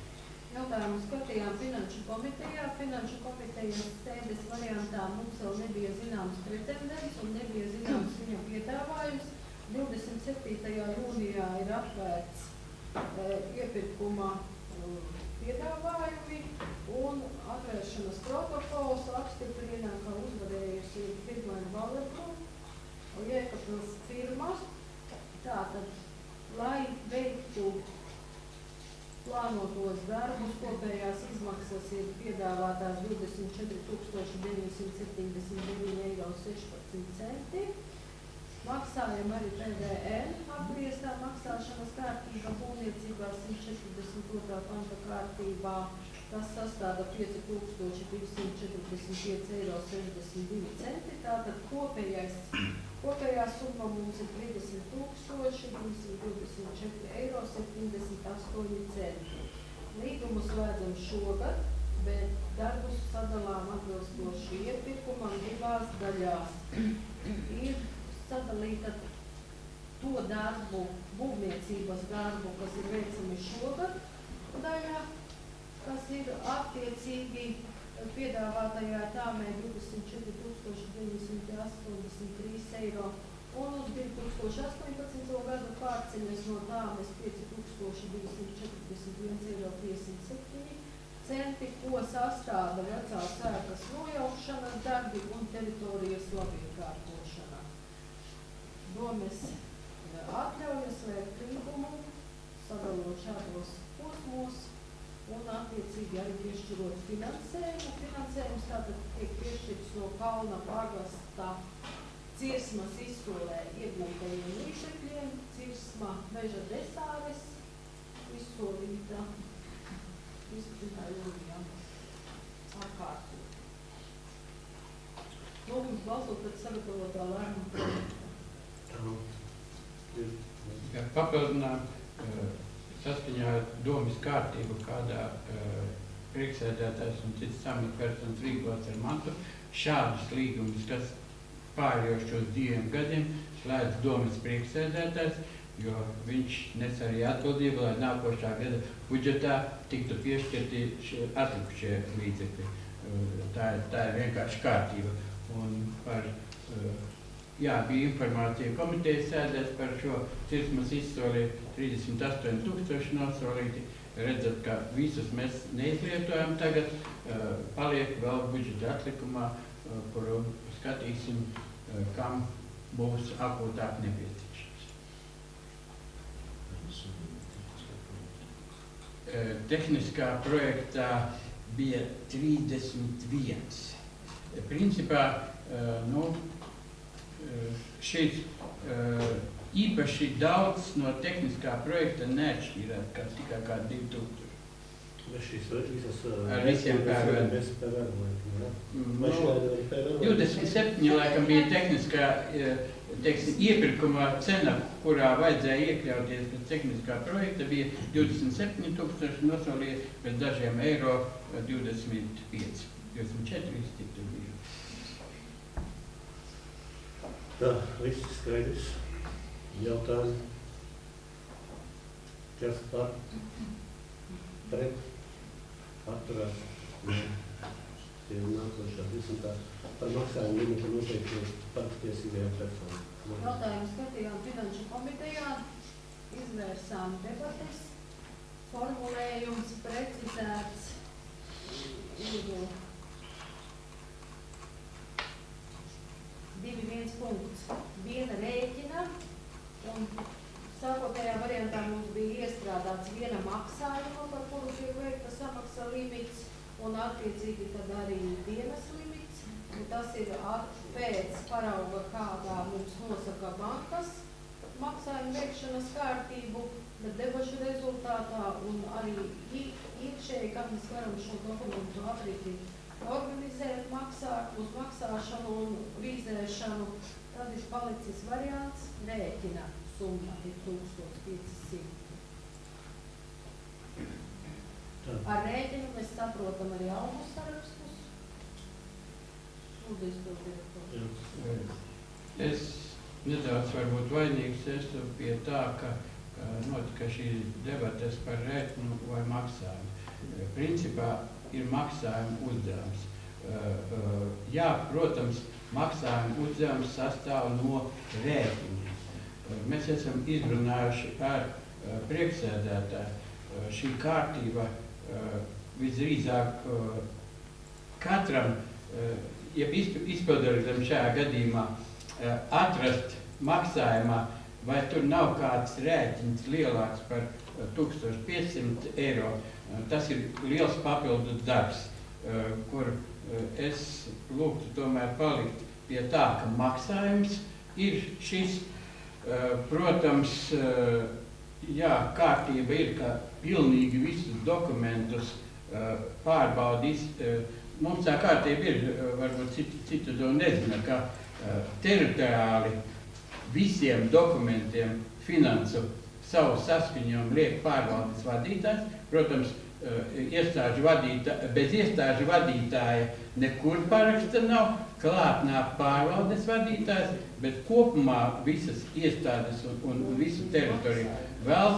Jautājumu skatījām finanšu komitejā. Finanšu komitejas sēdes variantā mums vēl nebija zināms pretendents un nebija zināms viņa piedāvājums. 27. jūnijā ir atvērts iepirkuma piedāvājumi un atvēršanas protokols apstiprina, ka uzvarējusi ir Firmēna Valerbrunga. Jēkabpils firma, tātad, lai veiktu plānotos darbus, kopējās izmaksas ir piedāvātās 24,979,16 €. Maksājam arī PVN apgrieztā maksāšanas kārtība būvniecībā 142. panta kārtībā. Tas sastāda 5,245,62 €. Tātad kopējā summa mums ir 30,224,78 €. Līgumu slēdzam šogad, bet darbus sadalām atbilstoši iepirkumam divās daļās. Ir sadalīta to darbu, būvniecības darbu, kas ir veicami šogad daļā, kas ir attiecīgi piedāvātajā tāmē 24,983 €, un uz 2018. gadu pārceļas no tāmes 5,241,57 €, ko sastāda vecās ēkas nojaukšanas darbi un teritorijas labiekārtošana. Domes atļaujas slēgt līgumu, sadalot šādos posmos un attiecīgi arī piešķirot finansējumu. Finansējums tātad tiek piešķirts no Kalna pagasta Cirsmas izsolē iegūtajiem līdzekļiem. Cirsma Meža Desāres izsolīta 13. jūlijā atkārtu. Lūgums balsot pēc sagatavotā lēmuma projekta. Papildināt saskaņā ar domas kārtību, kādā priekšsēdētājs un cits amatpersonas rīkots ar mantu. Šādus līgumus, kas pārējošos 2 gadiem slēdz domas priekšsēdētājs, jo viņš nes arī atbildību, lai nākošā gada budžetā tiktu piešķirti atlikušie līdzekļi. Tā ir vienkārši kārtība. Un bija informācija komitejas sēdēs par šo Cirsmas izsolīju 38,000 nosolīti. Redzat, ka visus mēs neizlietojam tagad, paliek vēl budžeta atlikumā, kuru skatīsim, kam būs akūtāk nepieciešams. Tehniskā projektā bija 31. Principā, šeit īpaši daudz no tehniskā projekta neatšķīrās, kā tikai kā 2000. Vai šīs visas ar visiem pērvēm? Mēs pērvēm, vai 27 laikam bija tehniskā, iepirkuma cena, kurā vajadzēja iekļauties pēc tehniskā projekta, bija 27,000 nosolīja pēc dažiem eiro 25, 24 tiktu bija. Tā, viss skaidrs. Jautājumi. Kas par? Pret? Atturās? Tie nākošā 10. Par maksājumu limitu noteikti paštiesīgajām personām. Jautājumu skatījām Finanšu komitejā, izvērsām debates, formulējums precizēts, ir 2.1 punkts. Viena rēķina, un sākotnējā variantā mums bija iestrādāts viena maksājuma, par kuru tiek veikta samaksa limits, un attiecīgi tad arī dienas limits. Un tas ir pēc parauga, kādā mums nosaka bankas maksājuma veikšanas kārtību, bet debašu rezultātā un arī iekšēji, kā mēs varam šo dokumentu aprītī organizēt uz maksāšanu un vīzēšanu, tad ir palicis variants rēķina summa ir 1500. Ar rēķinu mēs saprotam arī algu sarakstus. Es nedaudz varbūt vainīgs esmu pie tā, ka notika šī debates par rēķinu vai maksājumu. Principā ir maksājuma uzdevums. Jā, protams, maksājuma uzdevums sastāv no rēķiniem. Mēs esam izrunājuši ar priekšsēdētāju. Šī kārtība visdrīzāk katram, ja izpildarītam šajā gadījumā atrast maksājumā, vai tur nav kāds rēķins lielāks par 1500 eiro, tas ir liels papildus darbs, kur es lūgtu tomēr palikt pie tā, ka maksājums ir šis, protams, jā, kārtība ir, ka pilnīgi visus dokumentus pārbaudīs. Mums tā kārtība ir, varbūt citu to nezina, ka teritoriāli visiem dokumentiem finansu savu saskaņojumu liek pārvaldes vadītājs. Protams, bez iestāžu vadītāja nekur paraksta nav, klāt nāk pārvaldes vadītājs, bet kopumā visas iestādes un visu teritoriju vēl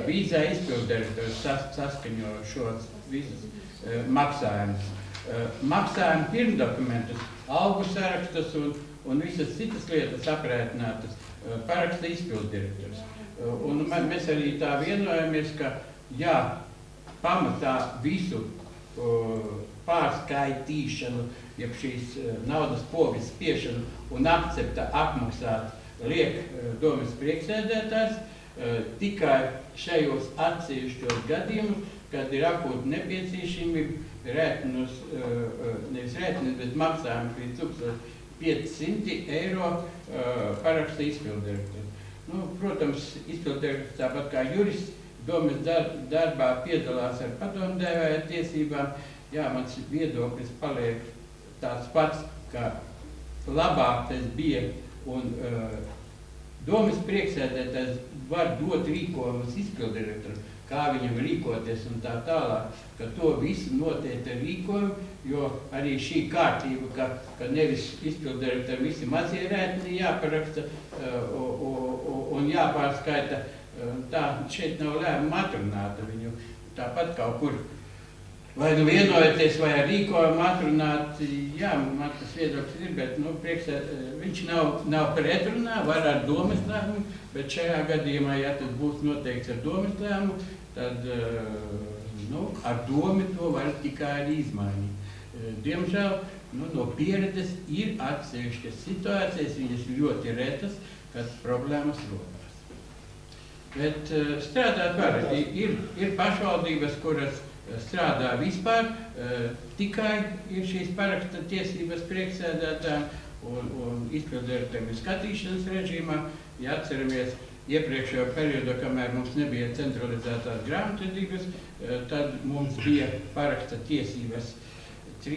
vīzā izpildirektors saskaņo šos visus maksājumus. Maksājumu pirmdokumentus, algu sarakstus un visas citas lietas aprēķinātas paraksta izpildirektors. Un mēs arī tā vienojamies, ka jā, pamatā visu pārskaitīšanu, jeb šīs naudas pogas spiešanu un akcepta apmaksāt liek domas priekšsēdētājs tikai šajos atsevišķos gadījumus, kad ir akūti nepieciešamība rēķinus, nevis rēķinus, bet maksājums līdz 1500 eiro paraksta izpildirektors. Protams, izpildirektors tāpat kā jurists domas darbā piedalās ar padomdevēja tiesībām. Jā, mans viedoklis paliek tāds pats, ka labāk tas bija un domas priekšsēdētājs var dot rīkojumus izpildirektoram. kā viņam rīkoties un tā tālāk, ka to visu noteikti ar rīkojumu, jo arī šī kārtība, ka nevis izpildirektori visi mazie rētni jāparaksta un jāpārskaita, tā šeit nav lēmuma atrunāta viņu. Tāpat kaut kur, vai nu vienojoties, vai ar rīkojumu atrunāt, jā, man tas viedoklis ir, bet, viņš nav pretrunā, var ar domas lēmumu, bet šajā gadījumā, ja tas būs noteikts ar domas lēmumu, tad, ar domu to var tikai arī izmainīt. Diemžēl, no pieredzes ir atsevišķas situācijas, viņas ļoti retas, kad problēmas rodās. Bet strādāt var. Ir pašvaldības, kuras strādā vispār, tikai ir šīs paraksta tiesības priekšsēdētājiem un izpildirektoriem skatīšanas režīmā. Ja atceramies iepriekšējo periodu, kamēr mums nebija centralizētās grāmatvedības, tad mums bija paraksta tiesības 3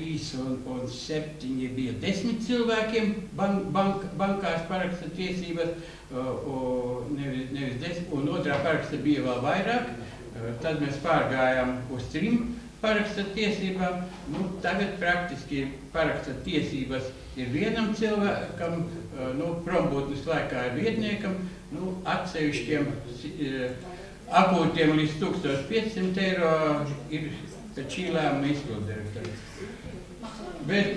un 7 bija 10 cilvēkiem bankās paraksta tiesības, nevis 10, un otrā paraksta bija vēl vairāk. Tad mēs pārgājām uz 3 paraksta tiesībām. Tagad praktiski paraksta tiesības ir vienam cilvēkam, prombūtnes laikā ir vietniekam, atsevišķiem akūtiem līdz 1500 eiro ir pēc šī lēmuma izpildirektori. Bet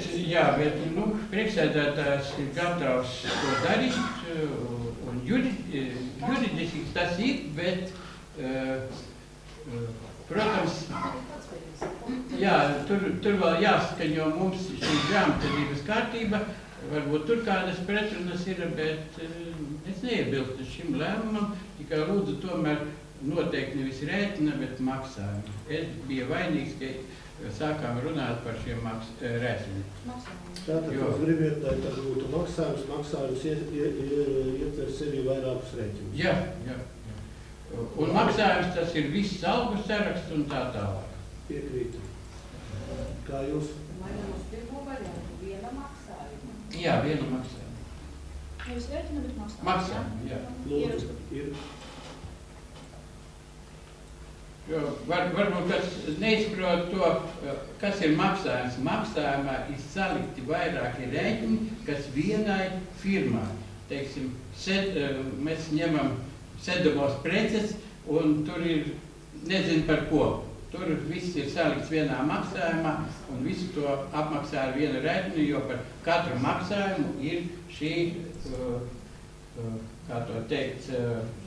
priekšsēdētājs ir gatavs to darīt, un juridiski tas ir, bet, protams, tur vēl jāskaņo mums šī grāmatvedības kārtība, varbūt tur kādas pretrunas ir, bet es neiebilstu šim lēmumam, tikai lūdzu tomēr noteikti nevis rēķina, bet maksājumu. Es biju vainīgs, ka sākām runāt par šiem rēķiniem. Tātad jūs gribiet, lai tas būtu maksājums ietver sevi vairākus rēķinus. Jā. Un maksājums tas ir viss algu saraksts un tā tālāk. Piekrītu. Kā jūs? Vai mums pirmo variantu viena maksājuma? Jā, viena maksājuma. Nevis rēķina, bet maksājuma. Maksājuma, jā. Lūdzu, ir. Varbūt kas neizprot to, kas ir maksājums. Maksājumā ir salikti vairāki rēķini, kas vienai firmai. Teiksim, mēs ņemam sedamos preces, un tur ir nezinu par ko. Tur viss ir salikts vienā maksājumā, un visu to apmaksā ar vienu rēķinu, jo par katru maksājumu ir šī, kā to teikt,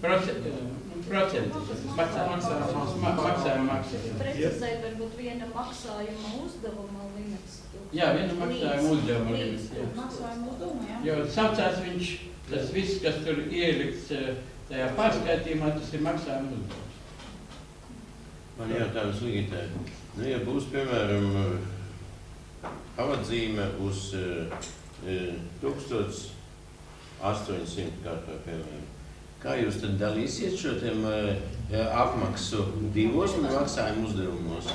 procentus. Maksājuma. Precizēt varbūt viena maksājuma uzdevuma limits. Jā, viena maksājuma uzdevuma limits. Maksājuma uzdevuma, jā. Jo saucās viņš, tas viss, kas tur ielikts tajā pārskaitījumā, tas ir maksājuma uzdevums. Man jautājums Ligitai. Ja būs, piemēram, pavadzīme uz 1800 kārtā, piemēram. Kā jūs tad dalīsiet šo apmaksu divos maksājumu uzdevumos?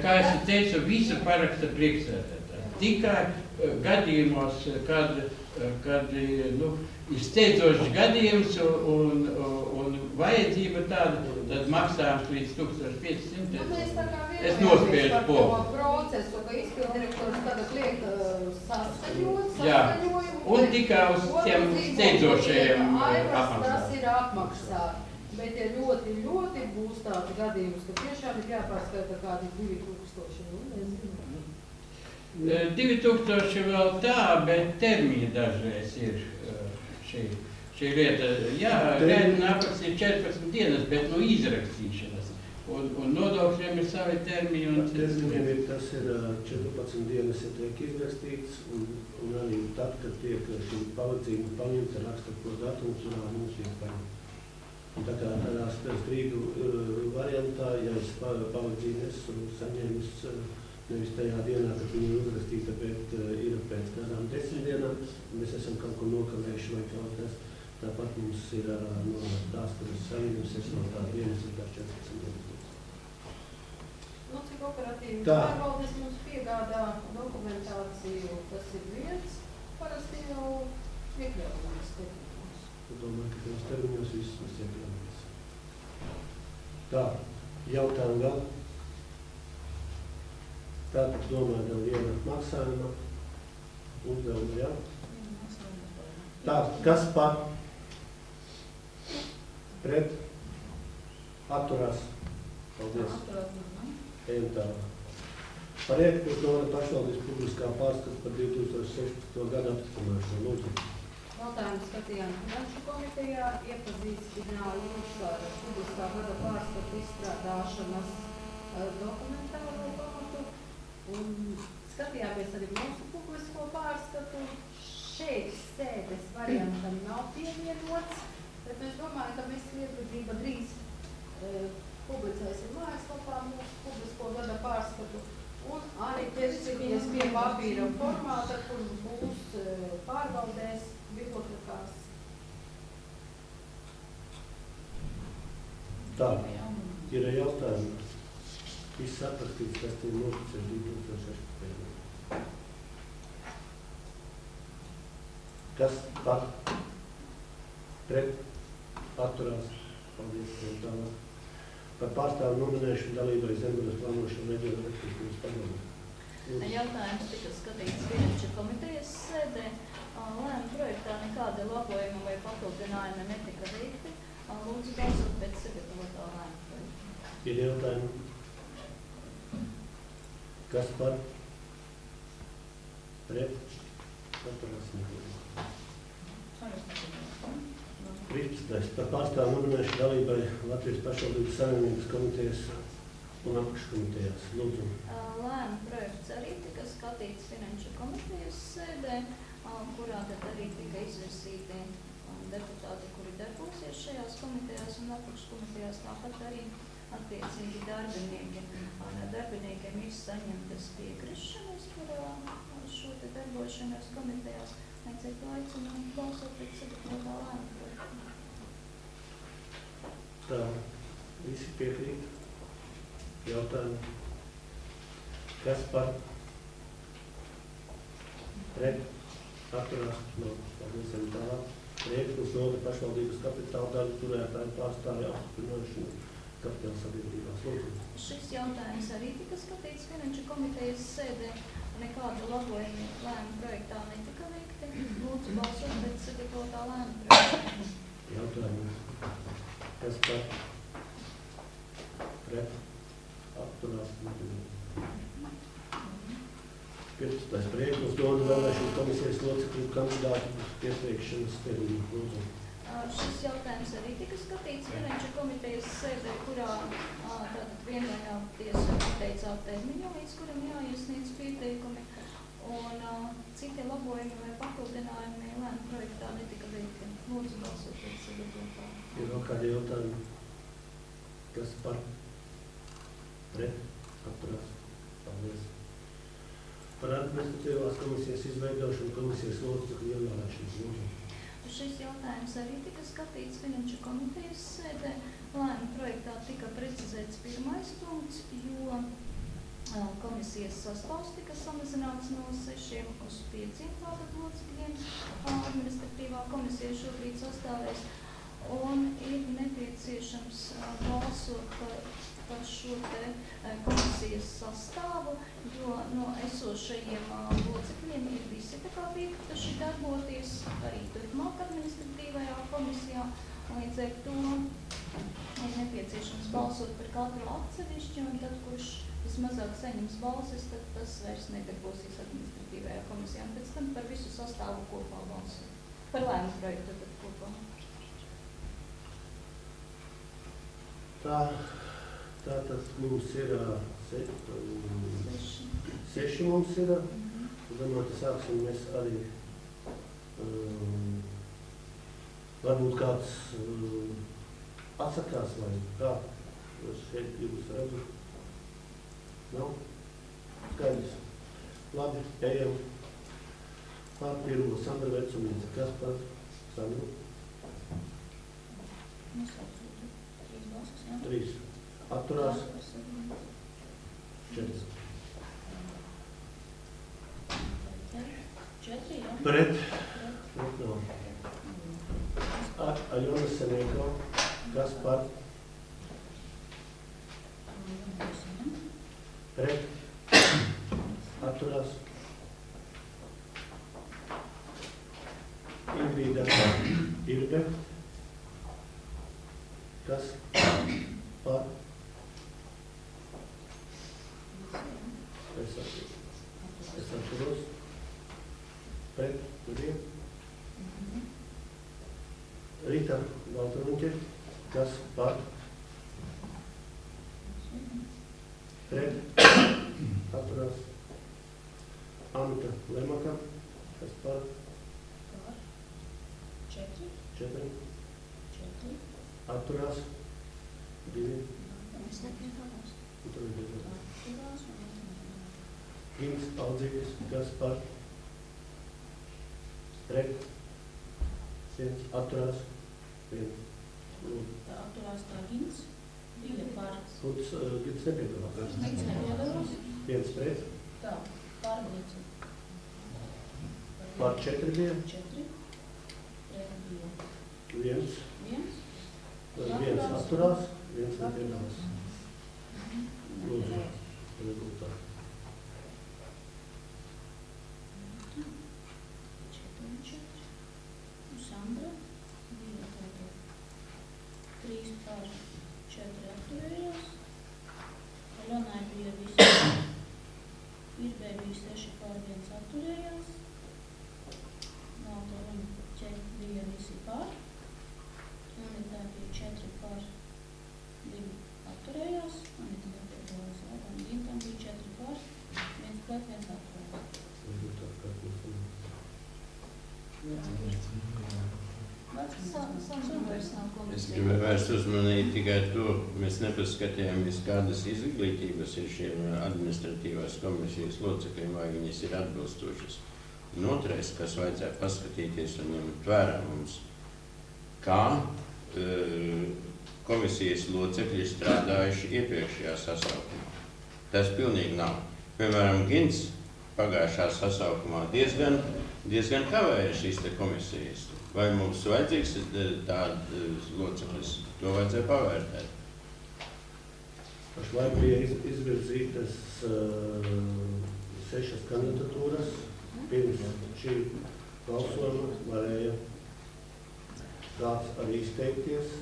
Kā es teicu, visu paraksta priekšsēdētājs. Tikai gadījumos, kad ir steidzošs gadījums un vajadzība tāda, tad maksājums līdz 1500. Es nospiežu pogu. Procesu, ka izpildirektors tagad liek saskaņot, un tikai uz tiem steidzošajiem apmaksām. Tas ir apmaksāt. Bet ja ļoti būs tāds gadījums, ka tiešām ir jāpārskaita kādi 2000, nezinu. 2000 vēl tā, bet termiņi dažreiz ir šī lieta. Jā, rēķina apmaks ir 14 dienas, bet no izrakstīšanas. Un nodokļiem ir savi termiņi. Termiņiem ir, tas ir 14 dienas, ja tiek izrakstīts, un arī tad, kad tiek šī pavadzība paņemta, raksta, ko datums, kurā mums ir paņemta. Un tā kā tādā strīdu variantā, ja es pavadzību esmu saņēmis nevis tajā dienā, kad viņa ir uzrakstīta, bet ir pēc kādām 10 dienām, mēs esam kaut ko nokavējuši vai kaut kas. Tāpat mums ir no tās, kuras saņēmis, es no tā dienas ir tā 14 dienas. Cik operatīvi pārvaldes mums piegādā dokumentāciju, tas ir viens, parasti jau iekļaujamies termiņos. Es domāju, ka tajos termiņos viss mēs iekļaujamies. Tā, jautājumu vēl. Tātad domājam viena maksājuma uzdevuma, jā? Tā, kas par pret atturās? Paldies. Ejam tālāk. Par iekļūt Novada pašvaldības publiskā pārskata par 2016. gadu apstiprināšanu. Lūdzu. Jautājumu skatījām Finanšu komitejā, iepazīstināja jūs ar publiskā gada pārskatu izstrādāšanas dokumentālo pamatu un skatījāmies arī mūsu publisko pārskatu. Šeit sēdes variantam nav pievienots, bet mēs domājam, ka mēs lietvedība drīz publicēsim mājaslapā mūsu publisko gada pārskatu un arī pieskatīties pie papīra formāta, kur būs pārvaldēs bibliotekās. Tā, ir jautājumi. Viss aprakstīts, kas tie noticis 2016. Kas par pret atturās? Paldies, tālāk. Par pārstāvu nominēšanu dalībai Zemgales plānošanu reģionu attīstības padomē. Jautājums tika skatīts Finanšu komitejas sēdē. Lēmuma projektā nekādi labojumi vai papildinājumi netika veikti. Lūdzu balsot pēc sagatavotā lēmuma projekta. Ir jautājumi. Kas par pret atturās? 13. Par pārstāvu nominēšanu dalībai Latvijas pašvaldības savienības komitejas un apakškomitejās. Lūdzu. Lēmuma projekts arī tika skatīts Finanšu komitejas sēdē, kurā tad arī tika izvirsīti deputāti, kuri darbosies šajās komitejās un apakškomitejās, tāpat arī attiecīgi darbinieki. Darbiniekiem ir saņemtas piekrišanas par šo te darbošanos komitejās. Mēs ar to aicinām balsot pēc sagatavotā lēmuma projekta. Tā, visi piekrīt. Jautājumi. Kas par pret atturās? No, paldies, tālāk. Priekšlikums Novada pašvaldības kapitāla daļu turētāju pārstāvju apstiprināšanu kapitāla sabiedrībās. Lūdzu. Šis jautājums arī tika skatīts Finanšu komitejas sēdē. Nekādu labojumi lēmuma projektā netika veikti. Lūdzu balsot pēc sagatavotā lēmuma projekta. Jautājumi. Kas par pret atturās? 15. Priekšlikums Novada vēlēšanu komisijas locekļu kandidātu pieteikšanas termiņu. Lūdzu. Šis jautājums arī tika skatīts Finanšu komitejas sēdē, kurā tātad vienojāties noteicāt termiņu, līdz kuram jāiesniedz pieteikumi, un citi labojumi vai papildinājumi lēmuma projektā netika veikti. Lūdzu balsot pēc sagatavotā. Ir vēl kādi jautājumi? Kas par pret atturās? Paldies. Par administratīvās komisijas izveidošanu komisijas locekļu ievēlēšanu. Šis jautājums arī tika skatīts Finanšu komitejas sēdē. Lēmuma projektā tika precizēts pirmais punkts, jo komisijas sastāvs tika samazināts no 6 uz 5 tātad locekļiem. Administratīvā komisija šobrīd sastāvēs un ir nepieciešams balsot par šo te komisijas sastāvu, jo no esošajiem locekļiem ir visi tā kā piektuši darboties arī turpmāk administratīvajā komisijā. Līdz ar to ir nepieciešams balsot par katru atsevišķi, un tad, kurš vismazāk saņems balsis, tad tas vairs nedarbosies administratīvajā komisijā. Un pēc tam par visu sastāvu kopā balsot. Par lēmumu projektu tad kopā. Tātad mums ir 6 mums ir. Domāju, sāksim mēs arī varbūt kāds atsakās vai kā. Šeit jūs redzu. Nav? Skaidrs. Labi, ejam. Pār pirmo Sandra Vecumīca. Kas par Sandru? 3. Atturās. 4. Pret. Aļona Senēko. Kas par Pret. Atturās. Ingrīda Irbe. Kas par? Es atturos. Pret. Turien. Rita Valtrunķe. Kas par? Pret. Atturās. Anita Lemaka. Kas par? Par. 4. 4. 4. Atturās. 2. Es nepiedalās. Atturās un Gins Aldzītis. Kas par? Pret. 1. Atturās. 1. tā atturās tā Gins. 2 par. Lūdz, Gins nepiedalās. Gins nepiedalās. 1 pret. Tā, par 5. Par 4 bija. 4. Pret 2. 1. 1. 1 atturās. 1 nepiedalās. Lūdzu, rezultāti. 4 un 4. Un Sandra bija tātad 3 par 4 atturējās. Aļonai bija visi. Irbei bija 6 par 1 atturējās. Malta un Ķet bija visi par. Anitā bija 4 par 2 atturējās. Anita nepiedalās. Un Gintam bija 4 par 1 pret 1 atturējās. Rezultāti, kā mums ir. Es gribēju vērst uzmanību tikai to, mēs nepaskatījāmies, kādas izglītības ir šiem administratīvās komisijas locekļiem, vai viņas ir atbilstošas. Un otrais, kas vajadzētu paskatīties un ņemt vērā mums, kā komisijas locekļi strādājuši iepriekšējā sasaukumā. Tas pilnīgi nav. Piemēram, Gins pagājušā sasaukumā diezgan kavēja šīs te komisijas. Vai mums vajadzīgs tādas locekļus? To vajadzēja pavērtēt. Pašlaik bija izvirzītas 6 kandidatūras. Pirms šī balsojuma varēja kāds arī izteikties.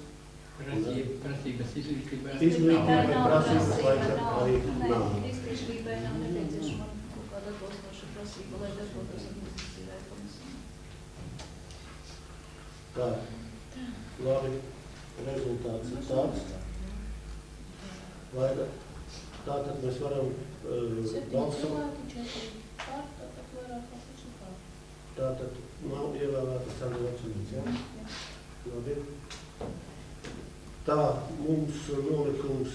Prasības izglītībā Izglītībai prasības laikam arī nav. Izglītībai nav nepieciešama kaut kāda atbilstoša prasība, lai darbotos administratīvajā komisijā. Tā, labi, rezultāts ir tāds. Vai tātad mēs varam 7 balsot? cilvēki, 4 par, tātad vairāk kā 5 par. Tātad nav ievēlēta Sandra Vecunīts, ja? Labi. Tā, mums nolikums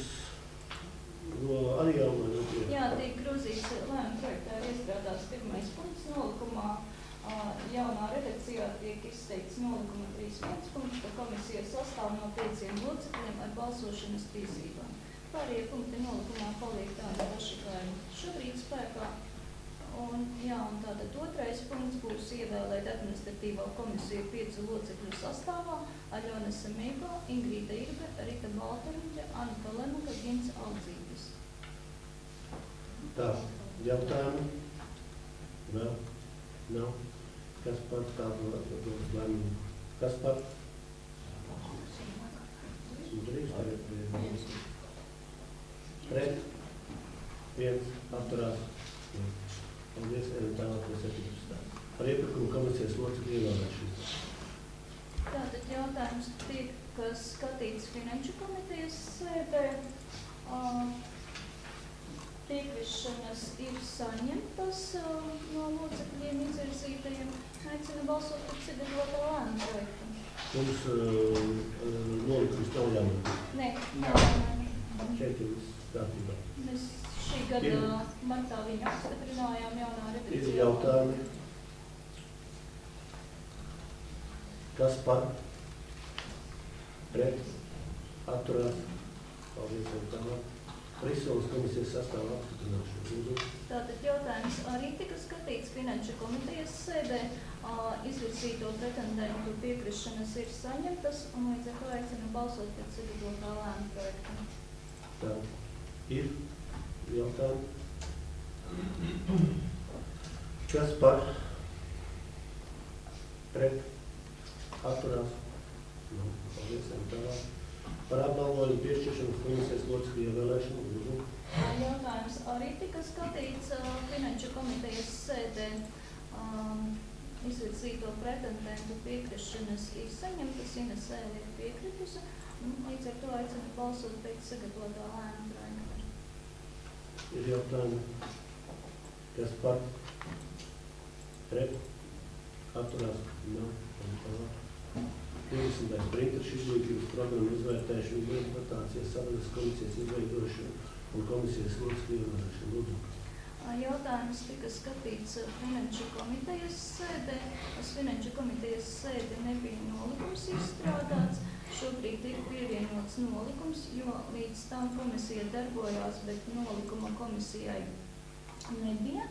no arī jāmaina. Jā, tiek grozīts lēmuma projektā ir iestrādāts 1. punkts nolikumā. Jaunā redakcijā tiek izteikts nolikuma 3.1 punkts, ka komisija sastāv no 5 locekļiem ar balsošanas tiesībām. Pārējie punkti nolikumā paliek tādi paši, kā ir šobrīd spēkā. Un tātad 2. punkts būs ievēlēt administratīvā komisiju 5 locekļu sastāvā: Aļona Semīgo, Ingrīda Irbe, Rita Baltaruņģe, Anita Lemaka, Gins Aldzītis. Tā, jautājumi? Vēl? Nav? Kas par tādu lēmumu? Kas par? Drīz tagad. Pret? 1 atturās. Paldies, tālāk pie 17. Par iepirkumu komisijas locekļu ievēlēšanu. Tātad jautājums tiek skatīts Finanšu komitejas sēdē. Piekrišanas ir saņemtas no locekļiem izvirzītajiem. Aicinu balsot par sagatavoto lēmumu projektu. Mums nolikums nav jāmaina. Nē, nav. Šeit ir viss kārtībā. Mēs šī gada martā viņu apstiprinājām jaunā Ir redakcijā. jautājumi. Kas par? Pret? Atturās? Paldies, tālāk. Risolas komisijas sastāvā apstiprināšanu. Tātad jautājums arī tika skatīts Finanšu komitejas sēdē. Izvirzīto pretendentu piekrišanas ir saņemtas, un līdz ar to aicinu balsot pēc sagatavotā lēmuma projekta. Tā ir. jautājumu? Kas par? Pret? Atturās? Nu, paldies, ejam tālāk. Par apbalvojumu piešķiršanu komisijas locekļu ievēlēšanu. Lūdzu. Jautājums arī tika skatīts Finanšu komitejas sēdē. Izvirzīto pretendentu piekrišanas ir saņemtas, Ines Sēle ir piekritusi. Līdz ar to aicinu balsot pēc sagatavotā lēmuma projekta. Ir jautājumi, kas par? Pret? Atturās? Nav. 20. Interešu izglītības programmu izvērtēšanu, interpretācijas sadaļas komisijas izveidošanu un komisijas locekļu ievēlēšanu. Lūdzu. Jautājums tika skatīts Finanšu komitejas sēdē. Uz Finanšu komitejas sēdi nebija nolikums izstrādāts. Šobrīd ir pievienots nolikums, jo līdz tam komisija darbojās, bet nolikuma komisijai nebija.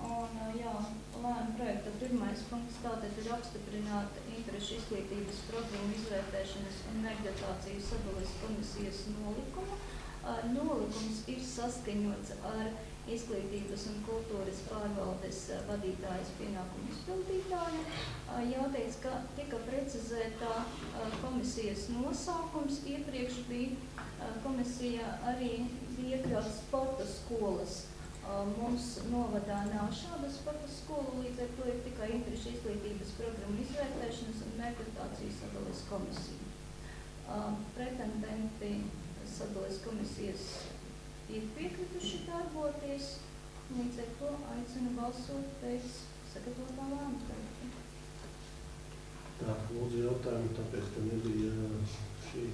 Un, lēmuma projekta pirmais punkts tātad ir apstiprināta interešu izglītības programmu izvērtēšanas un mērķdotāciju sadales komisijas nolikumu. Nolikums ir saskaņots ar izglītības un kultūras pārvaldes vadītājas pienākumu izpildītāju. Jāteic, ka tika precizētā komisijas nosaukums. Iepriekš bija komisija arī iekļauts sporta skolas. Mums novadā nav šāda sporta skola, līdz ar to ir tikai interešu izglītības programmu izvērtēšanas un mērķdotāciju sadales komisija. Pretendenti sadales komisijas ir piekrituši darboties, līdz ar to aicinu balsot pēc sagatavotā lēmuma projekta. Tā, lūdzu jautājumu, tāpēc, ka nebija šī.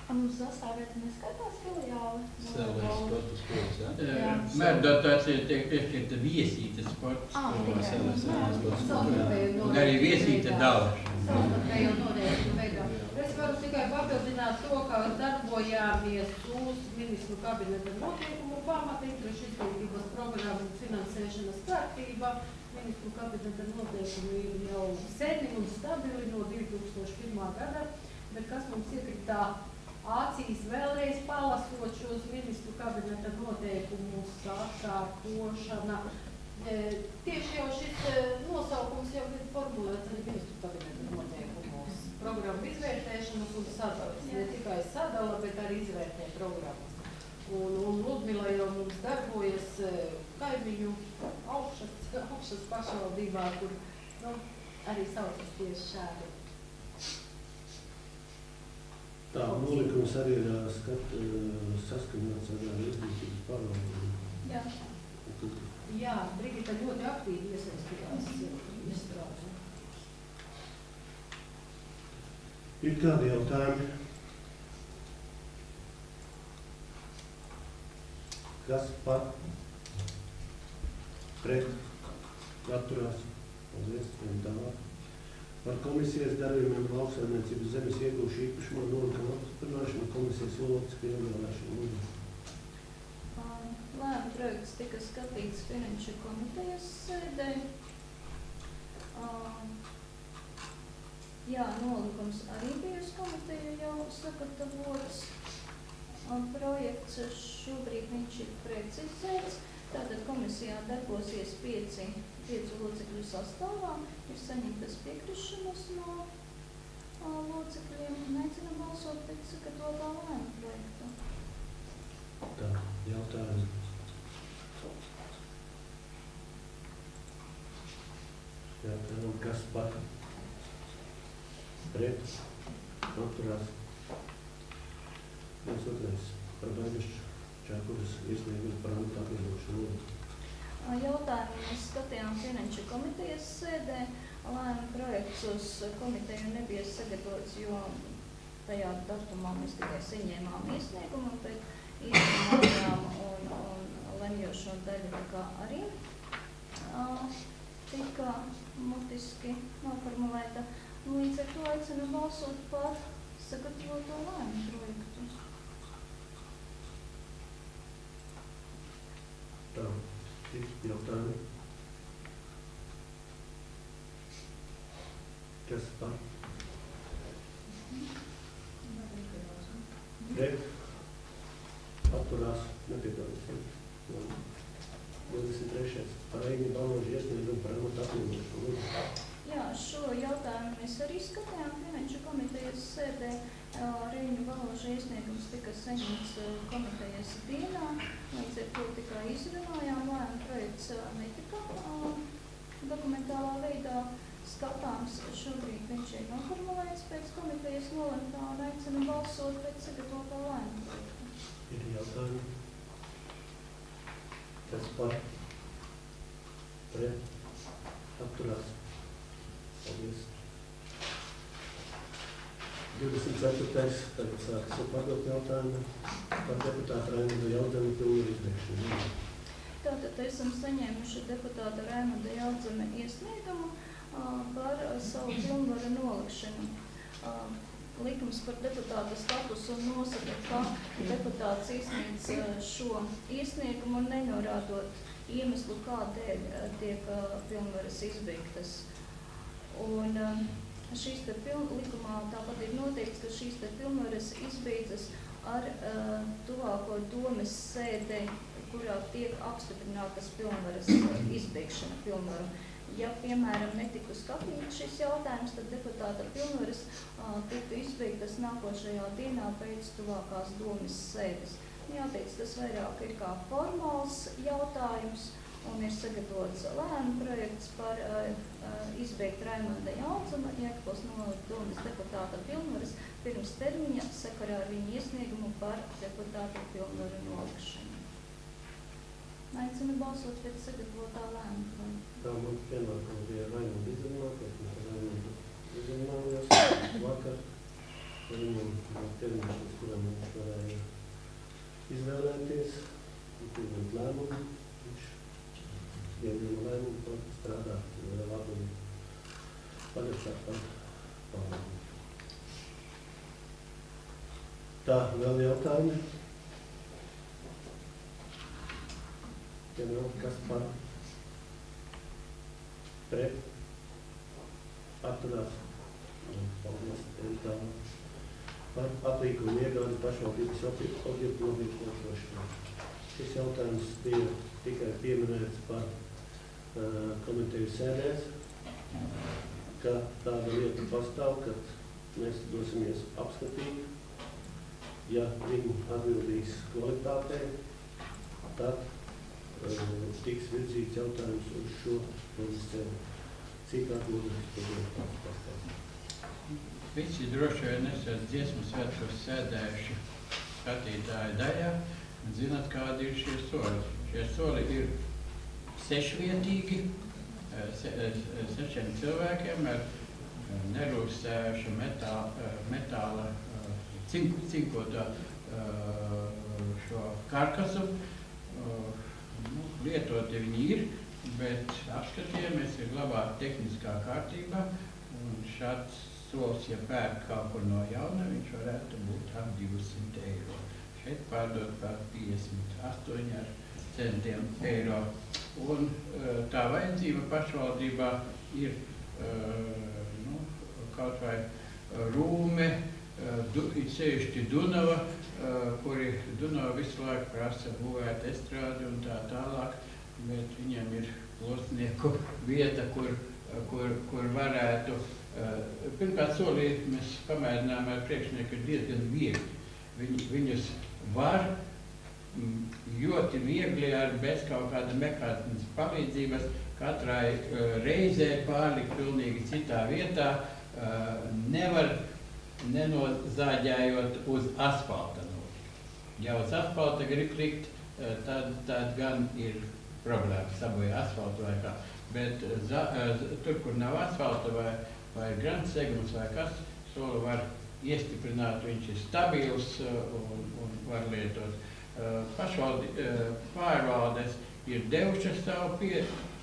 Mums sastāvvieta neskatās filiāli? Sēlēs sporta skolas, jā? Jā. Mērķdotācija tiek piešķirta Viesītes sporta skolā. Sēlēs sporta skolā. Un arī Viesīte Dalš. Savstarpējo noteikumu veidā. Es varu tikai papildināt to, ka darbojāmies uz ministru kabineta noteikumu pamata interešu izglītības programmu finansēšanas kārtībā. Ministru kabineta noteikumi ir jau seni un stabili no 2001. gada, bet kas mums iekritā acīs vēlreiz palasot šos ministru kabineta noteikumus atkārtošana. Tieši jau šis nosaukums jau ir formulēts arī ministru kabineta noteikumos. Programmu izvērtēšanas un sadalas. Ne tikai sadala, bet arī izvērtē programmas. Un Ludmila jau mums darbojas kaimiņu augšas pašvaldībā, kur arī saucas tieši šādi. Tā, nolikums arī ir saskaņots ar izglītības pārvaldību. Jā. Jā, Brigita ļoti aktīvi iesaistījās izstrādē. Ir kādi jautājumi? Kas par? Pret? Atturās? Paldies, ejam tālāk. Par komisijas darbībiem lauksaimniecības zemes iegūšu īpašumu nolikuma apstiprināšanu komisijas locekļu ievēlēšanu. Lēmuma projekts tika skatīts Finanšu komitejas sēdē. Nolikums arī bija uz komiteju jau sagatavots. Projekts šobrīd viņš ir precizēts. Tātad komisijā darbosies 5 locekļu sastāvā, ir saņemtas piekrišanas no locekļiem un aicina balsot pēc sagatavotā lēmuma projekta. Tā, jautājumi. Jautājumi, kas par? Pret? Atturās? Viens otrais par Baibišķu Čākuras iesniegumu par amatu apvienošanu. Jautājumu mēs skatījām Finanšu komitejas sēdē. Lēmuma projekts uz komiteju nebija sagatavots, jo tajā datumā mēs tikai saņēmām iesniegumu, bet izmantojām un lemjošo daļu tā arī tika mutiski noformulēta. Līdz ar to aicinu balsot par sagatavoto lēmumu projektu. Tā, ir jautājumi. Kas par? Pret? Atturās? Nepiedalīsies. 23. Par Reini Balnožu iesniegumu par amatu atjaunošanu. Jā, šo jautājumu mēs arī skatījām Finanšu komitejas sēdē. Reini Balnožu iesniegums tika saņemts komitejas dienā, līdz ar to tikai izrunājām. Lēmuma projekts netika dokumentālā veidā skatāms. Šobrīd viņš ir noformulēts pēc komitejas nolemtā un aicinu balsot pēc sagatavotā lēmuma projekta. Ir jautājumi? Kas par? Pret? Atturās? Paldies. 24. Tagad sākas pārdot jautājumu par deputātu Raimonda Jaudzema pilnvaru izbeigšanu. Tātad esam saņēmuši deputāta Raimonda Jaudzema iesniegumu par savu pilnvaru nolikšanu. Likums par deputāta statusu nosaka, ka deputāts izsniedz šo iesniegumu nenorādot iemeslu, kādēļ tiek pilnvaras izbeigtas. Un šīs te likumā tāpat ir noteikts, ka šīs te pilnvaras izbeidzas ar tuvāko domes sēdē, kurā tiek apstiprinātas pilnvaras izbeigšana pilnvaru. Ja, piemēram, netika skatīts šis jautājums, tad deputāta pilnvaras tiktu izbeigtas nākošajā dienā pēc tuvākās domes sēdes. Jāteic, tas vairāk ir kā formāls jautājums un ir sagatavots lēmuma projekts par izbeigt Raimonda Jaudzema Jēkabpils novadas domes deputāta pilnvaras pirms termiņa sakarā ar viņu iesniegumu par deputāta pilnvaru nolikšanu. Aicinu balsot pēc sagatavotā lēmuma projekta. Tā man pienākuma bija Raimonda izrunāties, mēs ar Raimondu izrunājos vakar. Viņam termiņš, uz kuram viņš varēja izvēlēties un pieņemt lēmumu. Viņš pieņem lēmumu par strādāt labi pagaidāk par pārējumu. Tā, vēl jautājumi? Ja nav kas par? Pret? Atturās? Paldies. Par aprīkojumu iegādi pašvaldības objektu novietošanā. Šis jautājums bija tikai pieminēts par komiteju sēdēs, ka tāda lieta pastāv, kad mēs dosimies apskatīt. Ja viņi atbildīs kvalitātei, tad tiks virzīts jautājums uz šo poziciju. Cik atbildības problēmas pastāv? Visi droši vien esat dziesmu svētkos sēdējuši skatītāju daļā un zināt, kādi ir šie soli. Šie soli ir sešvietīgi, 6 cilvēkiem ar nerūsējušu metāla cinkotā šo karkasu. Lietoti viņi ir, bet apskatījamies ir glabāt tehniskā kārtībā, un šāds sols, ja pērk kaut kur no jauna, viņš varētu būt ap 200 eiro. Šeit pārdot par 58 centiem eiro. Un tā vajadzība pašvaldībā ir kaut vai Rūme, sevišķi Dunava, kuri Dunava visu laiku prasa būvēt estrādi un tā tālāk, bet viņiem ir plosnieku vieta, kur varētu. Pirmkārt solī mēs pamēģinām ar priekšnieku diezgan viegli. Viņus var ļoti viegli ar bez kaut kāda mehānismas palīdzības katrai reizē pārlikt pilnīgi citā vietā, nevar nenozāģējot uz asfalta nolikt. Ja uz asfalta grib likt, tad gan ir problēma sabojā asfaltu vai kā. Bet tur, kur nav asfalta vai grants segums vai kas, soli var iestiprināt, viņš ir stabils un var lietot. Pārvaldes ir devušas savu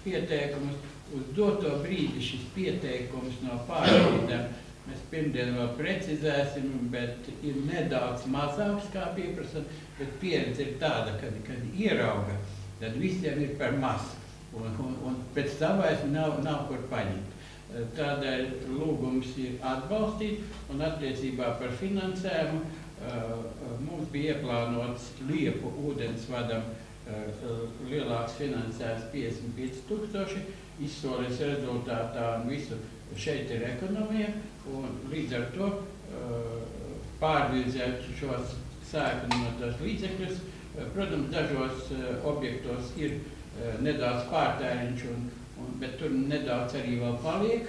pieteikumus. Uz doto brīdi šis pieteikums no pārvaldēm mēs pirmdien vēl precizēsim, bet ir nedaudz mazāks kā pieprasam, bet pieredze ir tāda, kad ierauga, tad visiem ir par maz. Un pēc tam vairs nav kur paņemt. Tādēļ lūgums ir atbalstīt, un attiecībā par finansējumu mums bija ieplānots Liepu ūdensvadam lielāks finansējums 55 000, izsolis rezultātā un visu šeit ir ekonomija, un līdz ar to pārvirzēt šos sēkļus līdzekļus. Protams, dažos objektos ir nedaudz pārtēriņš, bet tur nedaudz arī vēl paliek.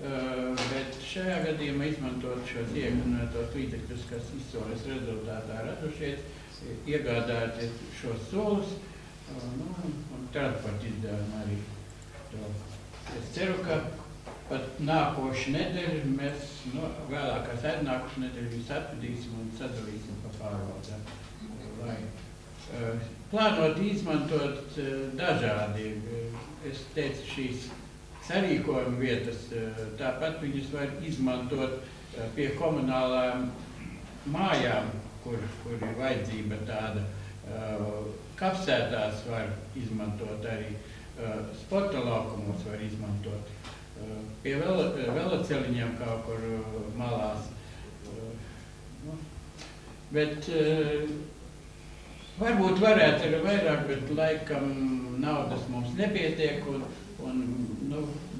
Bet šajā gadījumā izmantot šos ieguldītos līdzekļus, kas izsoles rezultātā radušies, iegādāties šos solus, un transporta izdevumu arī. Es ceru, ka pat nākošu nedēļu mēs, vēlākās aiznākošu nedēļu jūs atvedīsim un sadalīsim pa pārvaldēm. Plānot izmantot dažādi, es teicu, šīs sarīkojuma vietas, tāpat viņus var izmantot pie komunālām mājām, kur ir vajadzība tāda. Kapsētās var izmantot arī, sporta laukumos var izmantot, pie veloceliņiem kaut kur malās. Bet varbūt varētu arī vairāk, bet laikam naudas mums nepietiek. Un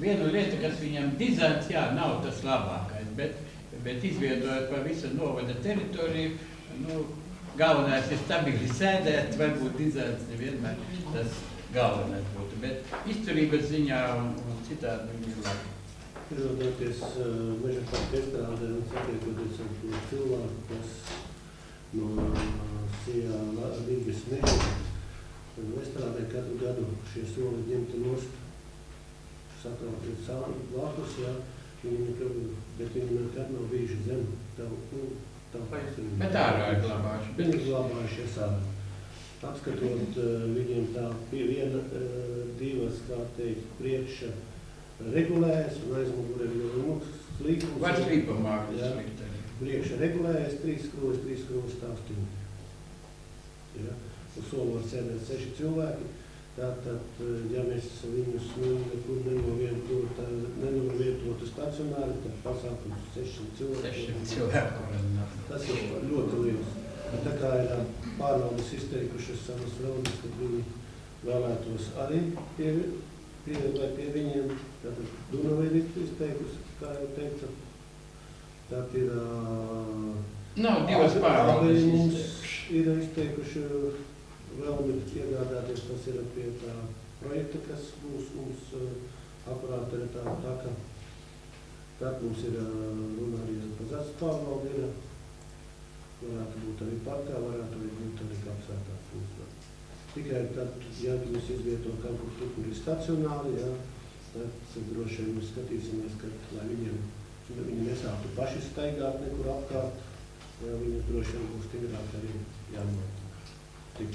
viena lieta, kas viņam dizains, nav tas labākais, bet izveidojot pa visu novada teritoriju, galvenais ir stabili sēdēt, varbūt dizains nevienmēr tas galvenais būtu, bet izturības ziņā un citādi viņi ir labi. Pirodoties meža parka iestrādē un satiekoties ar cilvēku, kas no Sijā Rīgas meža iestrādē katru gadu šie soli ņemti nost. Sakrāties blakus, bet viņi nekad nav bijuši zem. Bet ārā ir glabājuši. Viņi ir glabājušies ārā. Apskatot viņiem tā viena, divas, kā teikt, priekša regulējas un aizmugurē slīpums. Var slīpumāk slikt arī. Priekša regulējas, 3 skrūves stāvstiņi. Uz soli var sēdēt 6 cilvēki. Tātad, ja mēs viņus nekur nenovietotu stacionāri, tad pasākums 600 cilvēku. 600 cilvēku. Tas ir ļoti liels. Bet tā kā ir pārvaldes izteikušas savas vēlmes, kad viņi vēlētos arī pie viņiem, tātad Dunava ir izteikusi, kā jau teica. Tātad ir divas pārvaldes ir izteikuši vēlmi iegādāties, tas ir pie tā projekta, kas mums aparāta ir tā ka tad mums ir runa arī par Zas pārvaldi, varētu būt arī parkā, varētu arī būt arī kapsētās. Tikai tad, ja mēs izvieto kaut kur ir stacionāli, tad droši vien mēs skatīsimies, ka, lai viņi nesāktu paši staigāt nekur apkārt, viņi droši vien būs stingrāk arī jānot. Vai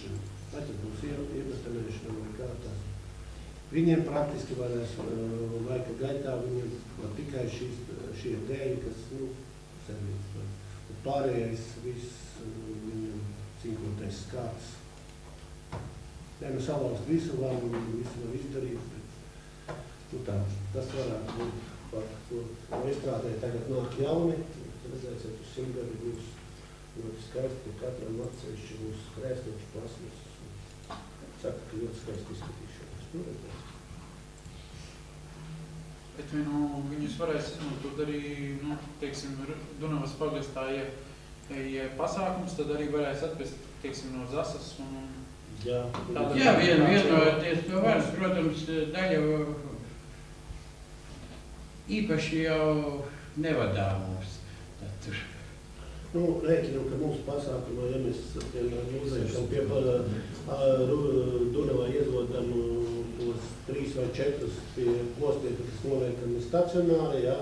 tas būs iebetonēšana vai kā tās. Viņiem praktiski varēs laika gaitā, viņiem var tikai šie dēļi, kas, servits. Pārējais viss viņiem cinkotais skats. Salauzt visu var izdarīt, bet tas varētu būt par to. Iestrādē tagad nāk jauni, redzēsiet, uz 100 gadi būs ļoti skaisti, ka katram atsevišķi būs krēsliņš plasmas. Saka, ka ļoti skaisti izskatīšanas. Bet viņus varēs izmantot arī, teiksim, Dunavas pagastā, ja pasākums, tad arī varēs atvest, teiksim, no Zasas un vienoties to var, protams, daļa īpaši jau nevadā mums. Rēķinam, ka mūsu pasākumā, ja mēs uzliekam pie Dunavā iedodam tos 3 vai 4 pie postiem, kas noliekam stacionāri, ja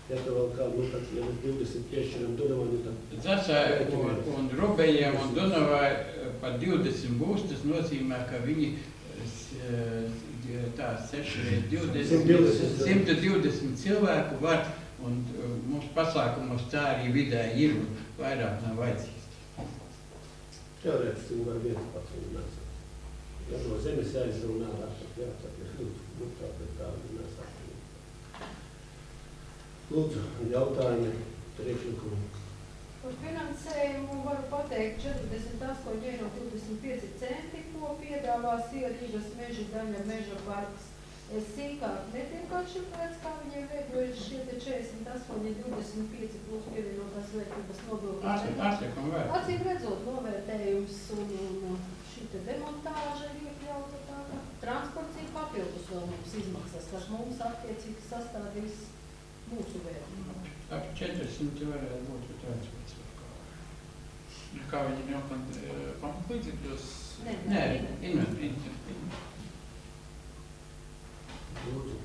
tev vēl kādu, ja mēs 20 piešķiram Dunavā, tad... Zasā un Rubeļiem un Dunavā par 20 būs, tas nozīmē, ka viņi 120 cilvēku var, un mums pasākumos tā arī vidēji ir, un vairāk nav vajadzīgs. Teorētiski viņi var viens pats viņu nesāt. Ja no zemes aizrunā, tad jāsaka, tādu nesāt. Lūdzu, jautājumi, priekšlikumi. Par finansējumu varu pateikt 48,25 centi, ko piedāvā sociālās ierības meža daļa, meža parks. Sīkāk netiek atšifrēts, kā viņiem veidojas šie 48, 25 plus pievienotās vērtības nodokļu. Acīm redzot, novērtējums un šī te demontāža ir iekļauta tāda. Transports ir papildus vēl mums izmaksas, kas mums attiecīgi sastādīs mūsu vērtību. Ap 400 varētu būt transports. Kā viņi jau pamatlīdzekļos? Nē, investīt. Lūdzu.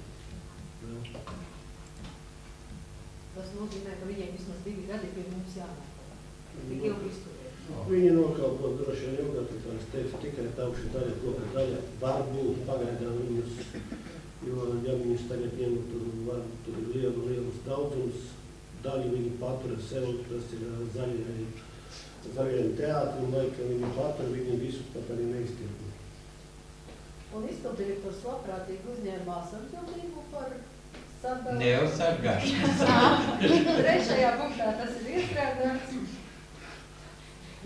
Tas nozīmē, ka viņiem vismaz 2 gadi pie mums jānāk. Tik ilgi izturēt. Viņi nokalpo droši vien ilgāk, kā es teicu, tikai taukša daļa, koka daļa var būt pagaidām viņus, jo ja viņus tagad ņem, tur ir lielus daudzums, daļu viņi patura sev, tas ir zaļajiem teātrim, lai ka viņi patura, viņi visu pat arī neiztirpina. Un izpildirektors labprātīgi uzņēmās atbildību par sadalījumu. Neuzsargāšanas. Trešajā punktā tas ir iestrādāts.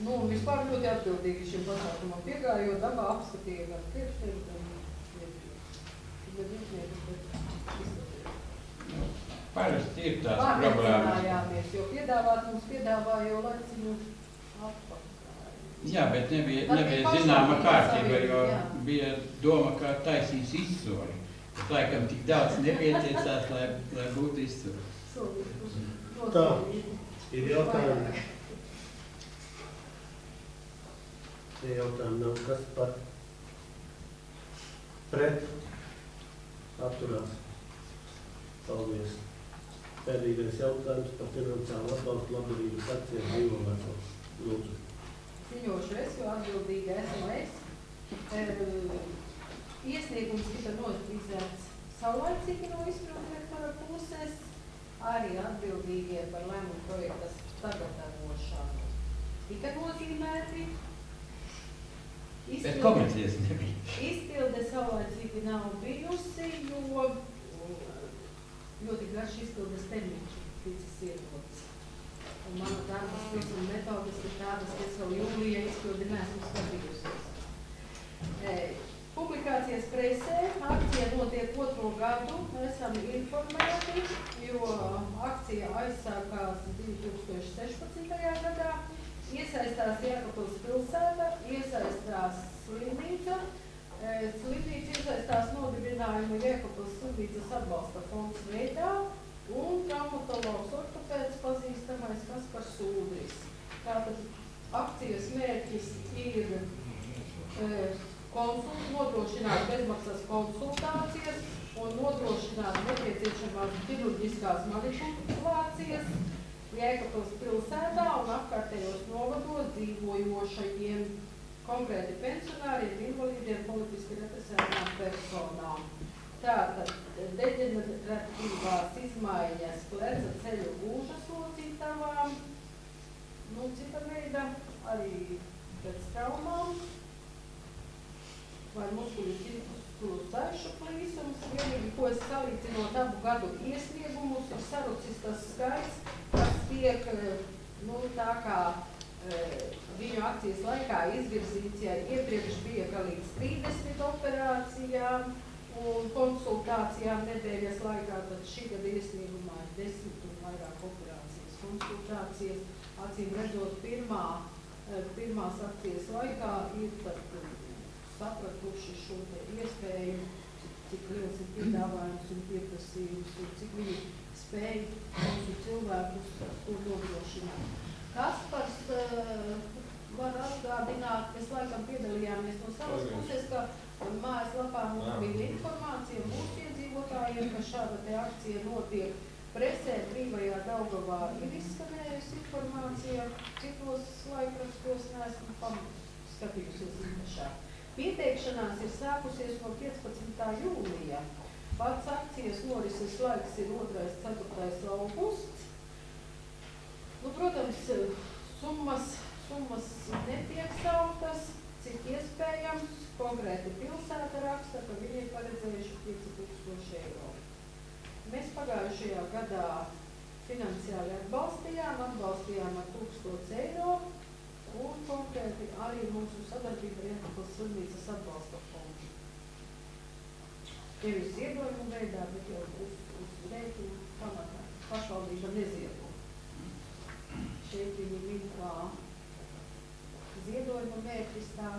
Nu, vispār ļoti atbildīgi šim pasākumam piegāja, jo dabā apskatīja gan priekšnieku, gan izpildirektoru. Parasti ir tās problēmas. Pārliecinājāmies, jo mums piedāvāja jau laiciņu atpakaļ. Jā, bet nebija zināma kārtība, jo bija doma, kā taisīs izsoli. Bet laikam tik daudz nepietiecās, lai būtu izsoli. Tā, ir jautājumi. Tie jautājumi nav kas par pret atturās. Paldies. Pēdīgais jautājums par finansiālu atbalstu labdarības akcijām dzīvo veco. Lūdzu. Ziņošu es, jo atbildīga esmu es. Iesniegums tika notificēts saulaicīgi no izpildirektora puses, arī atbildīgie par lēmumu projektas sagatavošanu. Tika nozīmēti. Bet komercijas nebija. Izpilde saulaicīgi nav bijusi, jo ļoti garš izpildes termiņš ticis iedots. Un mana darba stils un metodas ir tādas, ka es vēl jūlijā izpildi neesmu skatījusies. Publikācijas presē akcija notiek 2. gadu, esam informēti, jo akcija aizsākās 2016. gadā. Iesaistās Jēkabpils pilsēta, iesaistās slimnīca. Slimnīca iesaistās nodibinājuma Jēkabpils slimnīcas atbalsta fonds veidā un traumatologs ortopēds pazīstamais Kaspars Sūdris. Tātad akcijas mērķis ir nodrošināt bezmaksas konsultācijas un nodrošināt nepieciešamās ķirurģiskās manipulācijas Jēkabpils pilsētā un apkārtējos novados dzīvojošajiem konkrēti pensionāriem, invalīdiem, politiski represētām personām. Tātad deģeneratīvās izmaiņas pleca ceļu gūžas locītavām, cita veida, arī pēc traumām, vai muskuļu saišu plīsums. Vienīgi, ko es salīdzinot abu gadu iesniegumus, ir sarucis tas skaits, kas tiek, tā kā viņu akcijas laikā izvirzīts, ja iepriekš bija ka līdz 30 operācijām un konsultācijām nedēļas laikā, tad šī gada iesniegumā ir 10 un vairāk operācijas konsultācijas. Acīm redzot, pirmās akcijas laikā ir sapratuši šo te iespēju, cik liels ir piedāvājums un pieprasījums un cik viņi spēj mūsu cilvēkus to nodrošināt. Kaspars var atgādināt, mēs laikam piedalījāmies no savas puses, ka mājaslapā mums bija informācija mūsu iedzīvotājiem, ka šāda te akcija notiek presē, Brīvajā Daugavā ir izskanējusi informācija, citos laikrakstos neesmu skatījusies īpašāk. Pieteikšanās ir sākusies no 15. jūlijā. Pats akcijas norises laiks ir 2.4. augusts. Protams, summas netiek sauktas, cik iespējams. Konkrēti pilsēta raksta, ka viņi ir paredzējuši 5000 eiro. Mēs pagājušajā gadā finansiāli atbalstījām ar 1000 eiro. un konkrēti arī mūsu sadarbība ar Iekapils slimnīcas atbalsta fondu. Nevis ziedojumu veidā, bet jau uz rēķinu pamatā. Pašvaldība neziedo. Šeit viņi min kā ziedojuma mērķis tā,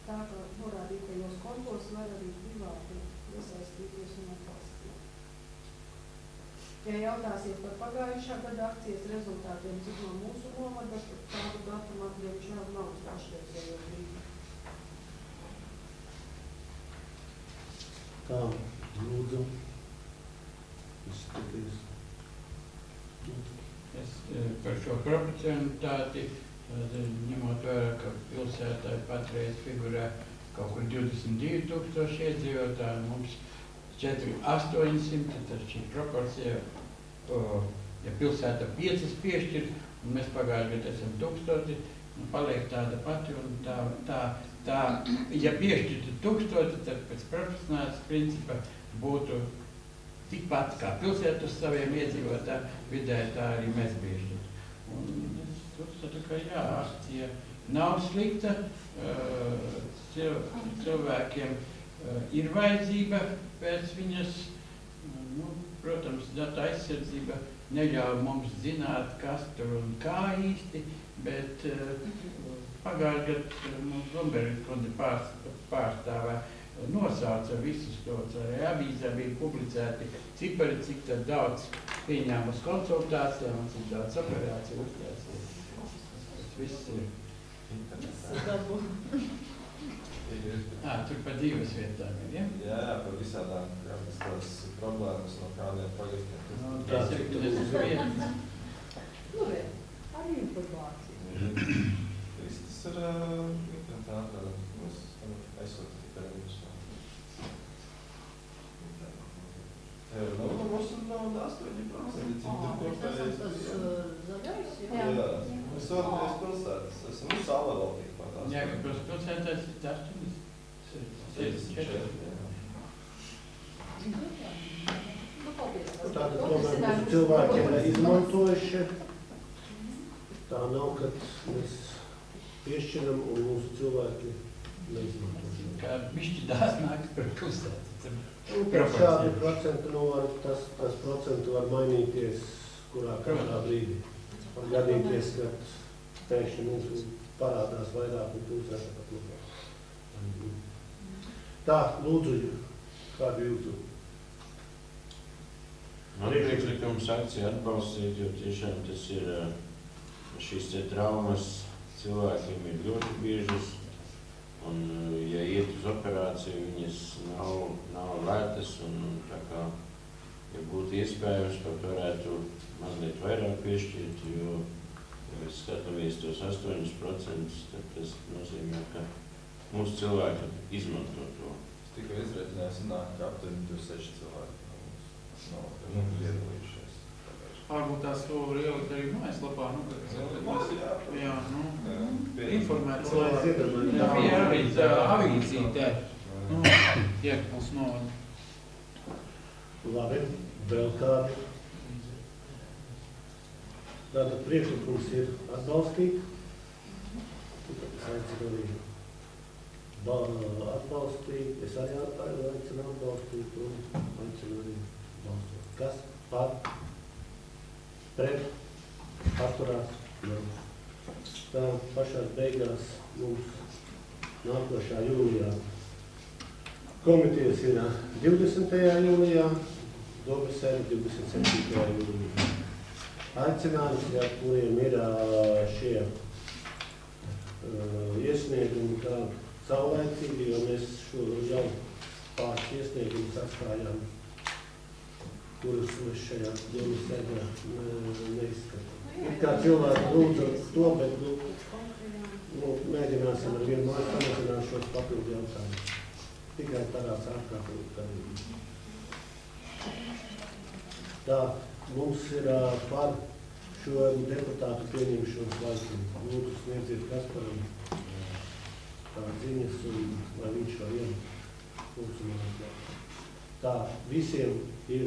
ka norādītajos kontos var arī privāti iesaistīties un atbalstīt. Ja jautāsiet par pagājušā gada akcijas rezultātiem, cik no mūsu novada, tad tādu datumu diemžēl nav uz pašreizējo brīdi. Tā, lūdzu, izskaties. Es par šo proporcionalitāti, ņemot vērā, ka pilsētā patreiz figurē kaut kur 22,000 iedzīvotāji, mums 4,800, tad šī proporcija, ja pilsēta 5 piešķir, un mēs pagājuši gadu esam 1000, paliek tāda pati, un tā, ja piešķirtu 1000, tad pēc proporcionāls principa būtu tikpat kā pilsēta uz saviem iedzīvotājiem, vidēji tā arī mēs piešķirtu. Un es uzskatu, ka jā, akcija nav slikta, cilvēkiem ir vajadzība pēc viņas, protams, data aizsardzība neļauj mums zināt, kas tur un kā īsti, bet pagājušajā gadā mums Blumberg kundze pārstāvē nosauca visus tos, arī avīzē bija publicēti cipari, cik tad daudz pieņēma uz konsultācijām un cik daudz operāciju uztaisīja. Tas viss ir. Tur pa 2 vietām ir, ja? Jā, par visādām kādas problēmas no kādiem pagaidiem. Tas ir uz vietas. Nu, arī informācija. Viss tas ir internetā atradam. Mēs aizsūtīt tikai viņus. Mums nav 8%. Tas zaļais, jā? Jā. Mēs sotamies pilsētas. Esam uz Sālē vēl tik pat 8%. Jā, ka pilsētās ir 84. Tātad tomēr mūsu cilvēki ir izmantojuši. Tā nav, kad mēs piešķiram un mūsu cilvēki neizmantojuši. Kā bišķi dās nāk par pilsētu. Šādi procenti tas procentu var mainīties kurā brīdī. Var gadīties, kad pēkšņi mums parādās vairāk un pilsēta pat labāk. Tā, lūdzu, kādu jūtu? Man priekšlikums akciju atbalstīt, jo tiešām tas ir šīs te traumas cilvēkiem ir ļoti biežas, un ja iet uz operāciju, viņas nav lētas, un tā kā, ja būtu iespējams, pat varētu mazliet vairāk piešķirt, jo, ja mēs skatāmies tos 8%, tad tas nozīmē, ka mūsu cilvēki izmanto to. Tikai izrēķinājums nāk, ka aptuveni 26 cilvēki nav piedalījušies. Varbūt tās to var ielikt arī mājaslapā, jā, informēt cilvēku. Tā bija avīzītē. Iekapils novada. Labi, vēl kādi? Tātad priekšlikums ir atbalstīt. Es aicinu arī atbalstīt. Es arī aicinu atbalstīt un aicinu arī balstot. Kas par? Pret? Atturās? Tā pašās beigās mums nākošā jūlijā komitejas ir 20. jūlijā, Dobesēra 27. jūlijā. Aicinājums, ja kuriem ir šie iesniegumi kā saulēcīgi, jo mēs šo jau pāris iesniegumus atstājām, kurus mēs šajā Dobesērā neizskatām. Ir kā cilvēki lūdzu to, bet mēģināsim ar vienu māju samazināt šos papildu jautājumus. Tikai tādās ārkārtīgi gadījumos. Tā, mums ir par šo deputātu pieņemšanas laiku. Lūdzu, sniedziet Kasparam ziņas, un lai viņš var funkcionēt. Tā, visiem ir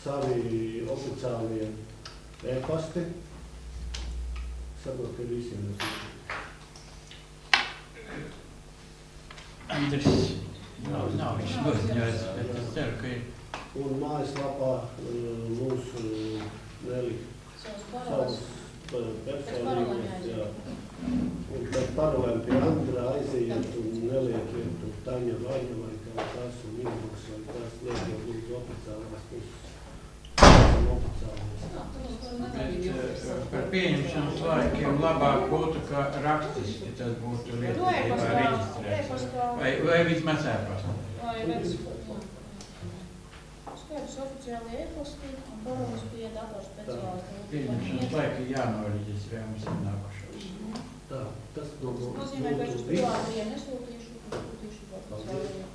savi oficiālie e-pasti. Saprot, ka visiem ir. Andris nav viņš noziņojis, bet es ceru, ka ir. Un mājaslapā mūsu nelika savas personības, jā. Un pēc parolēm pie Andra aiziet un nelieciet tur Taņa Vaņa vai kā tas un Inbox vai kas lieciet uz oficiālās puses. Bet par pieņemšanas laikiem labāk būtu, ka rakstiski tas būtu lietotībā reģistrēts. Vai vismaz ēpastā. Skaidrs oficiāli e-pastī un paroles pie datorspeciālista. Pieņemšanas laiki jānoreģistrē mums ir nākušos. Tā, tas Tas nozīmē, ka es uz privātajiem nesūtīšu, oficiālajiem.